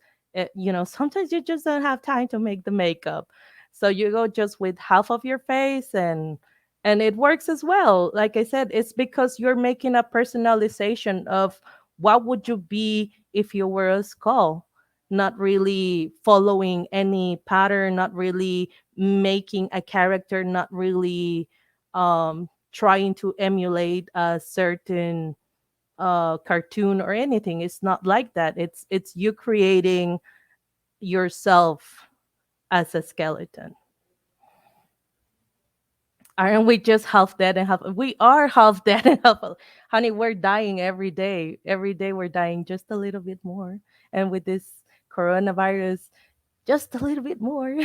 [SPEAKER 1] sometimes you just don't have time to make the makeup, so you go just with half of your face, and it works as well. Like I said, it's because you're making a personalization of what would you be if you were a skull, not really following any pattern, not really making a character, not really trying to emulate a certain cartoon or anything. It's not like that. It's you creating yourself as a skeleton. Aren't we just half dead and half? We are half dead and half. Honey, we're dying every day. Every day we're dying just a little bit more. And with this coronavirus, just a little bit more.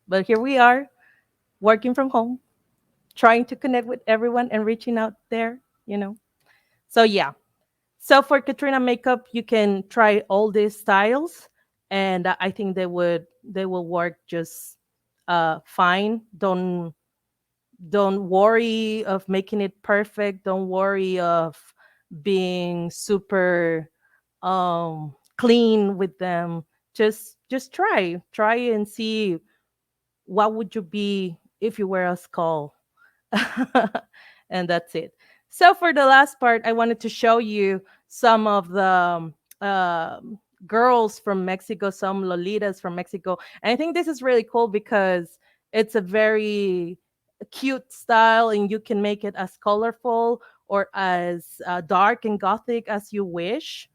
[SPEAKER 1] But here we are, working from home, trying to connect with everyone and reaching out there. So yeah. So for Katrina makeup, you can try all these styles, and I think they will work just fine. Don't worry of making it perfect. Don't worry of being super clean with them. Just try and see what would you be if you were a skull. And that's it. So for the last part, I wanted to show you some of the girls from Mexico, some Lolitas from Mexico. And I think this is really cool because it's a very cute style, and you can make it as colorful or as dark and gothic as you wish.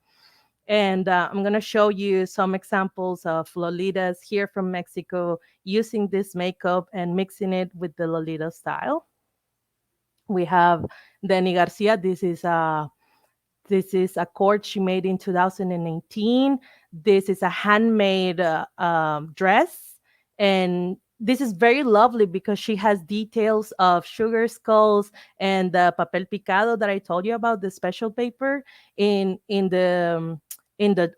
[SPEAKER 1] And I'm going to show you some examples of Lolitas here from Mexico using this makeup and mixing it with the Lolita style. We have Denis Garcia. This is a cord she made in 2018. This is a handmade dress, and this is very lovely because she has details of sugar skulls and the papel picado that I told you about, the special paper in the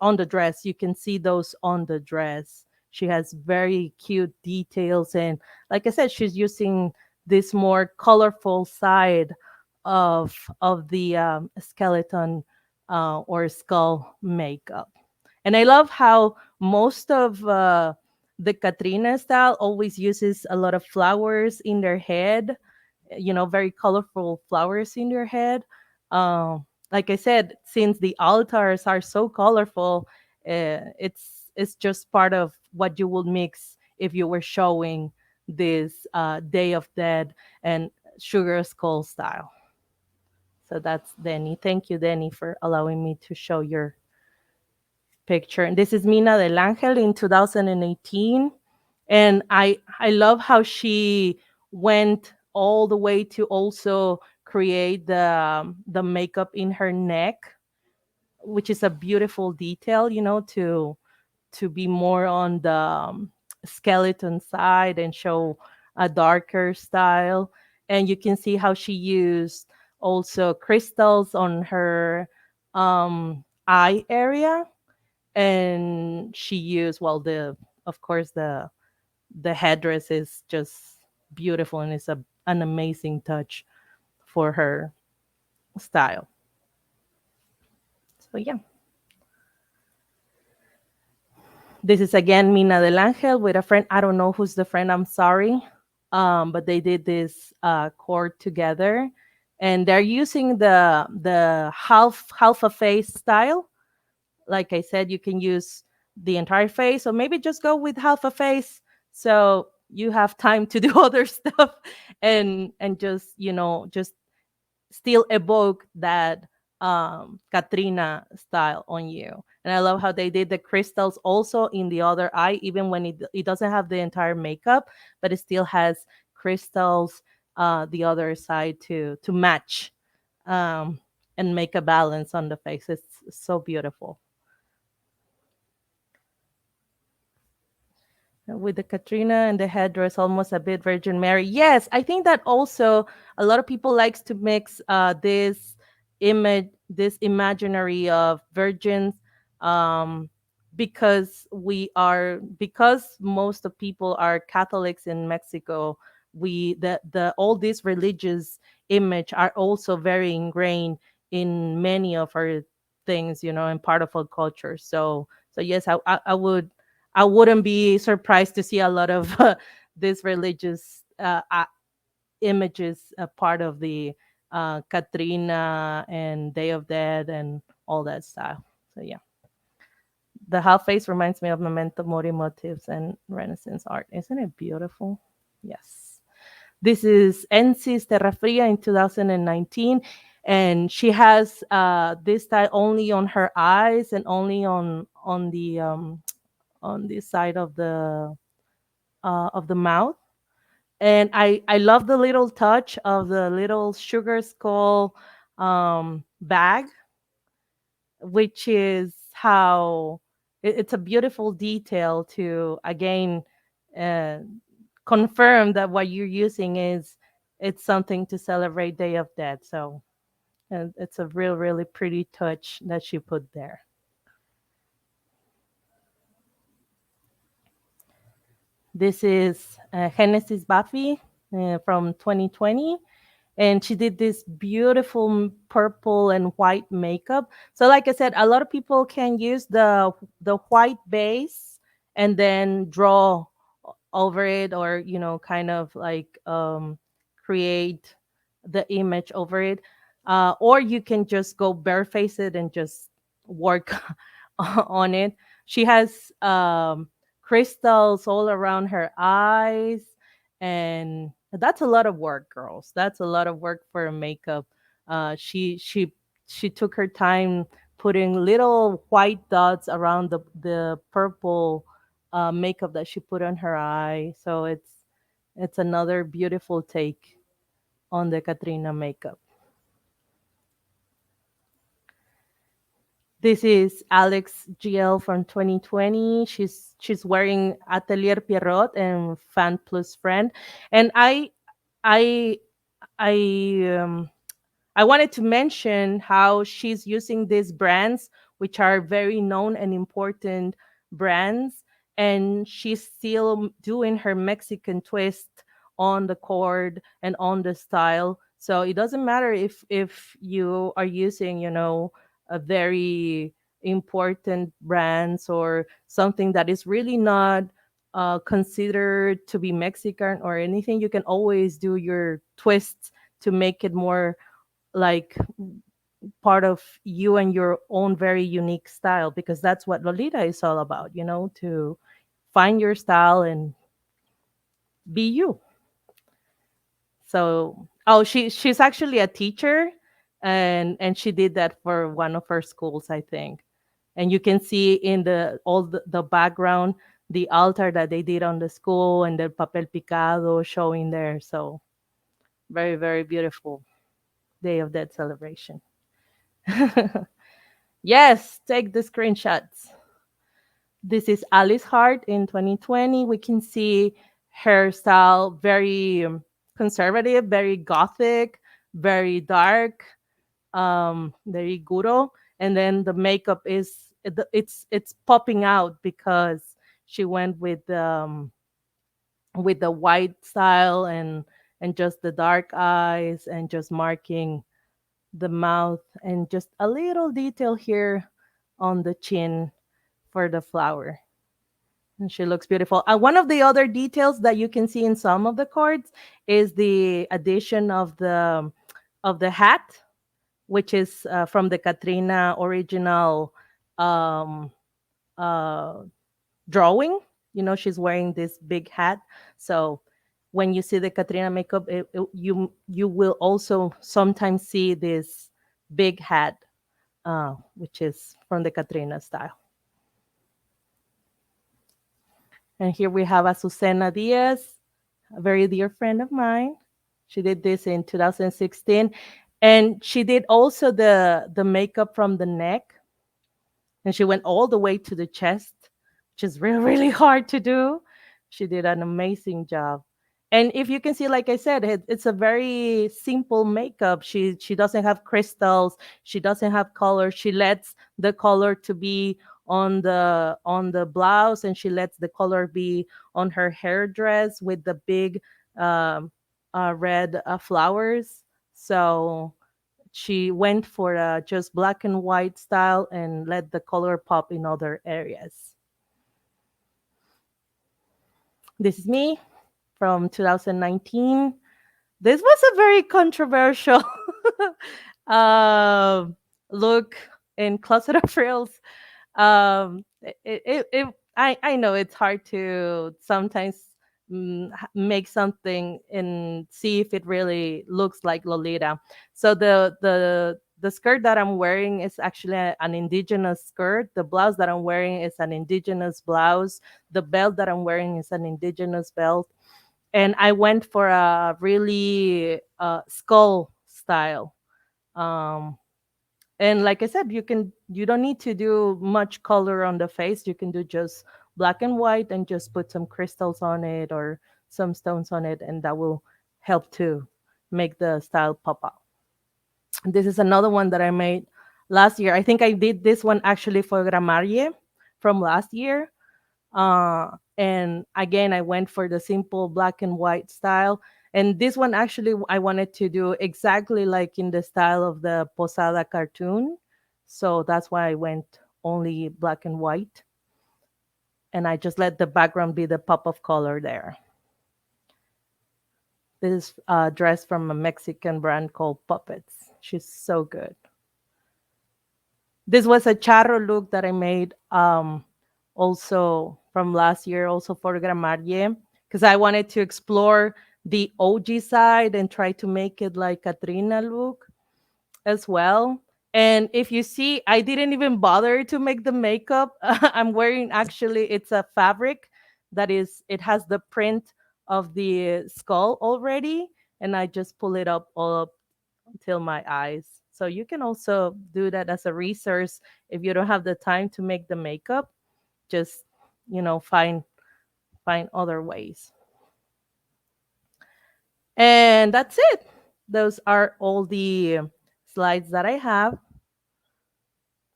[SPEAKER 1] on the dress. You can see those on the dress. She has very cute details, and like I said, she's using this more colorful side of the skeleton or skull makeup. And I love how most of the Catrina style always uses a lot of flowers in their head, very colorful flowers in their head. Like I said, since the altars are so colorful, it's just part of what you would mix if you were showing this Day of Dead and Sugar Skull style. So that's Denny. Thank you, Denny, for allowing me to show your picture. And this is Mina del Angel in 2018. And I love how she went all the way to also create the makeup in her neck, which is a beautiful detail, to be more on the skeleton side and show a darker style. And you can see how she used also crystals on her eye area. And she used, well, of course, the headdress is just beautiful, and it's an amazing touch for her style. So yeah, this is again Mina del Angel with a friend. I don't know who's the friend. I'm sorry, but they did this chord together, and they're using the half a face style. Like I said, you can use the entire face, or maybe just go with half a face, so you have time to do other stuff, and just just still evoke that Catrina style on you. And I love how they did the crystals also in the other eye, even when it doesn't have the entire makeup, but it still has crystals the other side to match, um, and make a balance on the face. It's so beautiful. With the Katrina and the headdress, almost a bit Virgin Mary. Yes, I think that also a lot of people likes to mix this image, this imaginary of virgins, um, because most of people are Catholics in Mexico. We the all these religious image are also very ingrained in many of our things, and part of our culture. So yes, I wouldn't be surprised to see a lot of these religious images, a part of the Catrina and Day of Dead and all that style. So yeah, the half face reminds me of Memento Mori motifs and Renaissance art. Isn't it beautiful? Yes. This is Ensis Terra Fria in 2019, and she has this style only on her eyes and only on the side of the mouth. And I love the little touch of the little sugar skull bag, which is how it's a beautiful detail to again uh, confirm that what you're using is it's something to celebrate Day of Dead. So it's a really pretty touch that she put there. This is Genesis Buffy from 2020, and she did this beautiful purple and white makeup. So like I said, a lot of people can use the white base and then draw over it, or kind of like create the image over it, or you can just go barefaced and just work on it. She has crystals all around her eyes, and that's a lot of work, girls. That's a lot of work for a makeup. She took her time putting little white dots around the purple makeup that she put on her eye. So it's another beautiful take on the Catrina makeup. This is Alex GL from 2020. She's wearing Atelier Pierrot and Fan Plus Friend, and I I I wanted to mention how she's using these brands, which are very known and important brands, and she's still doing her Mexican twist on the cord and on the style. So it doesn't matter if you are using, a very important brands or something that is really not considered to be Mexican or anything. You can always do your twists to make it more like part of you and your own very unique style, because that's what Lolita is all about, to find your style and be you. So, oh, she's actually a teacher, and she did that for one of her schools, I think. And you can see in the background the altar that they did on the school and the Papel Picado showing there. So Very, very beautiful Day of Dead celebration. Yes, take the screenshots. This is Alice Hart in 2020. We can see her style very conservative, very gothic, very dark, very guro. And then the makeup is it's popping out because she went with the white style and just the dark eyes and just marking the mouth and just a little detail here on the chin for the flower. And she looks beautiful. One of the other details that you can see in some of the cards is the addition of the hat, which is from the Catrina original um, uh, drawing. You know, she's wearing this big hat. So when you see the Catrina makeup, you will also sometimes see this big hat, which is from the Catrina style. And here we have Azucena Diaz, a very dear friend of mine. She did this in 2016, and she did also the makeup from the neck, and she went all the way to the chest, which is really really hard to do. She did an amazing job. And if you can see, like I said, it's a very simple makeup. She doesn't have crystals, she doesn't have color. She lets the color to be on the blouse, and she lets the color be on her hair dress with the big um, red flowers. So she went for a just black and white style and let the color pop in other areas. This is me from 2019. This was a very controversial um, look in Closet of Frills. I know it's hard to sometimes make something and see if it really looks like Lolita. So the skirt that I'm wearing is actually an indigenous skirt. The blouse that I'm wearing is an indigenous blouse. The belt that I'm wearing is an indigenous belt. And I went for a really skull style. Um, and like I said, you don't need to do much color on the face. You can do just black and white and just put some crystals on it or some stones on it, and that will help to make the style pop out. This is another one that I made last year. I think I did this one actually for Gramarie from last year. And again, I went for the simple black and white style. And this one actually, I wanted to do exactly like in the style of the Posada cartoon. So that's why I went only black and white. And I just let the background be the pop of color there. This is a dress from a Mexican brand called Puppets. She's so good. This was a charro look that I made also from last year, also for Gramarie, because I wanted to explore the OG side and try to make it like Catrina look as well. And if you see, I didn't even bother to make the makeup. I'm wearing actually, it's a fabric that is, it has the print of the skull already. And I just pull it up all up till my eyes. So you can also do that as a resource if you don't have the time to make the makeup. Just find other ways. And that's it. Those are all the slides that I have,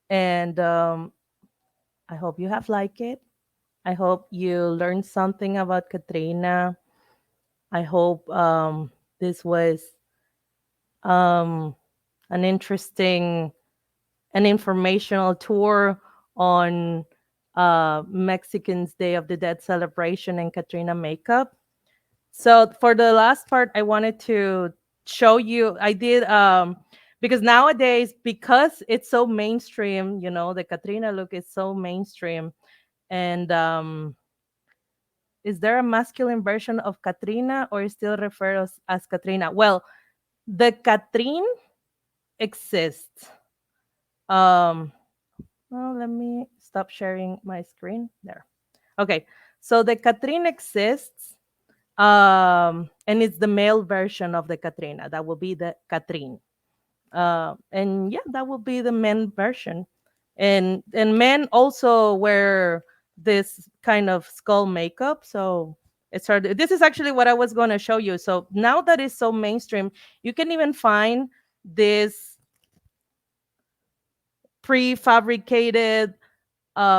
[SPEAKER 1] and I hope you have liked it. I hope you learned something about Catrina. I hope this was um, an interesting an informational tour on Mexican's Day of the Dead celebration and Catrina makeup. So for the last part, I wanted to show you. I did because nowadays, because it's so mainstream, the Catrina look is so mainstream. And is there a masculine version of Catrina, or is still referred as Catrina? Well, the Catrine exists. Um, well, let me stop sharing my screen there. Okay, so the Catrine exists. And it's the male version of the Catrina. That will be the Catrin. And yeah, that will be the men version. And men also wear this kind of skull makeup. So it's hard. This is actually what I was going to show you. So now that it's so mainstream, you can even find this prefabricated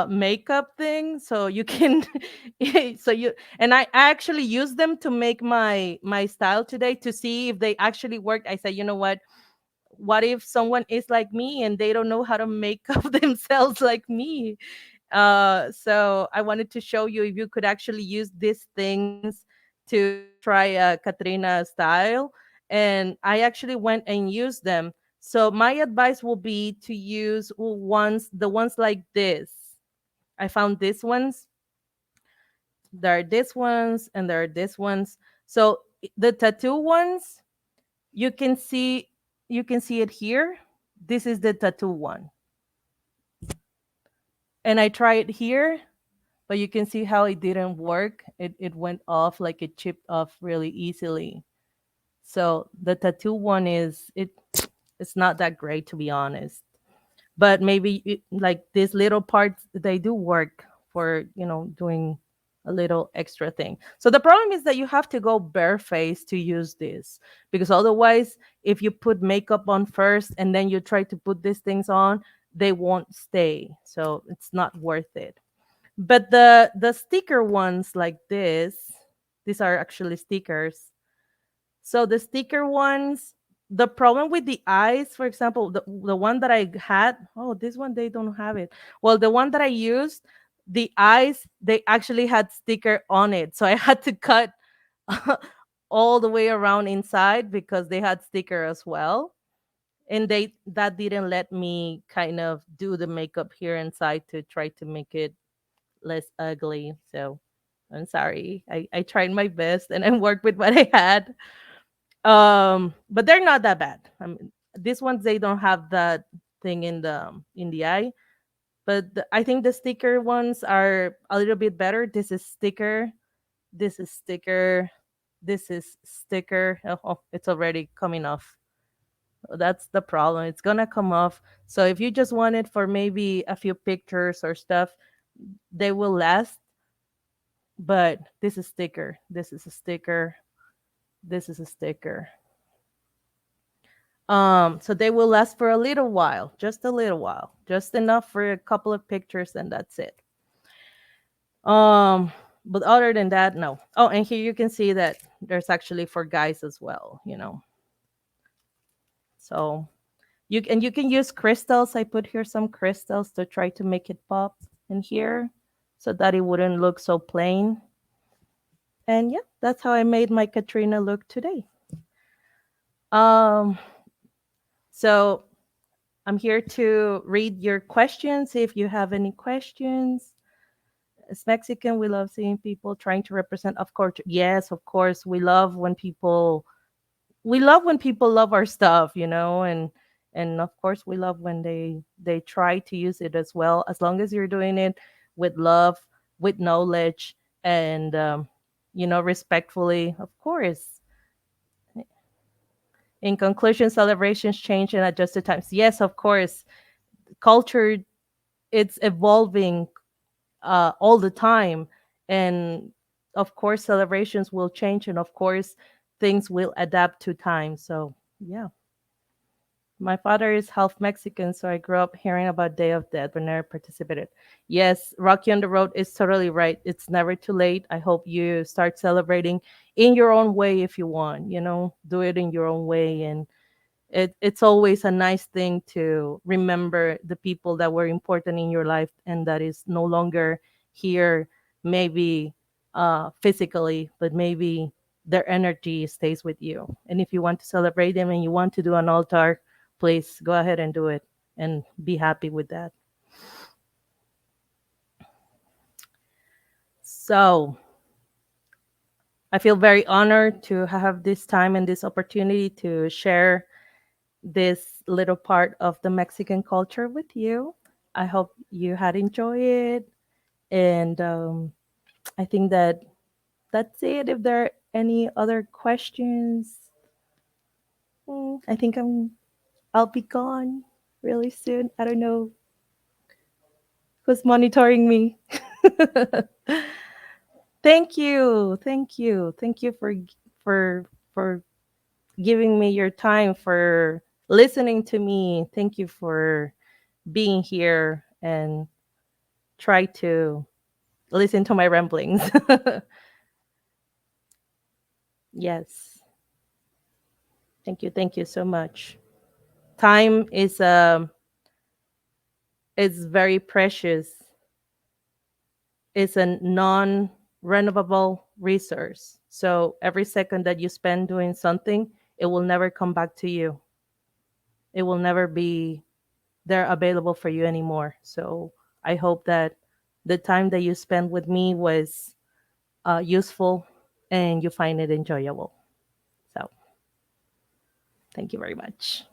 [SPEAKER 1] makeup thing, so you can so you and I actually use them to make my style today to see if they actually work. I said, you know what if someone is like me and they don't know how to make up themselves like me? So I wanted to show you if you could actually use these things to try a Catrina style. And I actually went and used them. So my advice will be to use the ones like this. I found these ones. There are these ones and there are these ones. So the tattoo ones, you can see it here. This is the tattoo one. And I tried it here, but you can see how it didn't work. It went off, like it chipped off really easily. So the tattoo one it's not that great, to be honest. But maybe like these little parts, they do work for doing a little extra thing. So the problem is that you have to go barefaced to use this, because otherwise, if you put makeup on first and then you try to put these things on, they won't stay, so it's not worth it. But the sticker ones like this, these are actually stickers. So the sticker ones, the problem with the eyes, for example, the one that I had, oh, this one they don't have it. Well, the one that I used, the eyes, they actually had sticker on it. So I had to cut all the way around inside because they had sticker as well. And they that didn't let me kind of do the makeup here inside to try to make it less ugly. So I'm sorry. I tried my best and I worked with what I had. But they're not that bad. I mean, these ones, they don't have that thing in the eye. But I think the sticker ones are a little bit better. This is sticker. This is sticker. This is sticker. Oh, it's already coming off. That's the problem. It's gonna come off. So if you just want it for maybe a few pictures or stuff, they will last. But this is sticker. This is a sticker. This is a sticker. So they will last for a little while, just a little while, just enough for a couple of pictures, and that's it. Um, but other than that, no. Oh, and here you can see that there's actually for guys as well. So you can use crystals. I put here some crystals to try to make it pop in here so that it wouldn't look so plain. And yeah, that's how I made my Catrina look today. Um, so I'm here to read your questions if you have any questions. As Mexican, we love seeing people trying to represent, of course. Yes, of course. We love when people love our stuff, and of course we love when they try to use it as well, as long as you're doing it with love, with knowledge, and respectfully, of course. In conclusion, celebrations change and adjust to times. Yes, of course. Culture, it's evolving all the time, and of course celebrations will change, and of course things will adapt to time. So yeah, my father is half Mexican, so I grew up hearing about Day of Dead but never participated. Yes, Rocky on the Road is totally right. It's never too late. I hope you start celebrating in your own way. If you want, do it in your own way. And it's always a nice thing to remember the people that were important in your life and that is no longer here, maybe physically, but maybe their energy stays with you. And if you want to celebrate them and you want to do an altar, please go ahead and do it and be happy with that. So I feel very honored to have this time and this opportunity to share this little part of the Mexican culture with you. I hope you had enjoyed it. And I think that's it. If there are any other questions? I think I'll be gone really soon. I don't know who's monitoring me. Thank you. Thank you. Thank you for for giving me your time, for listening to me. Thank you for being here and try to listen to my ramblings. Yes. Thank you. Thank you so much. Time is very precious. It's a non-renovable resource. So every second that you spend doing something, it will never come back to you. It will never be there available for you anymore. So I hope that the time that you spent with me was useful and you find it enjoyable. So thank you very much.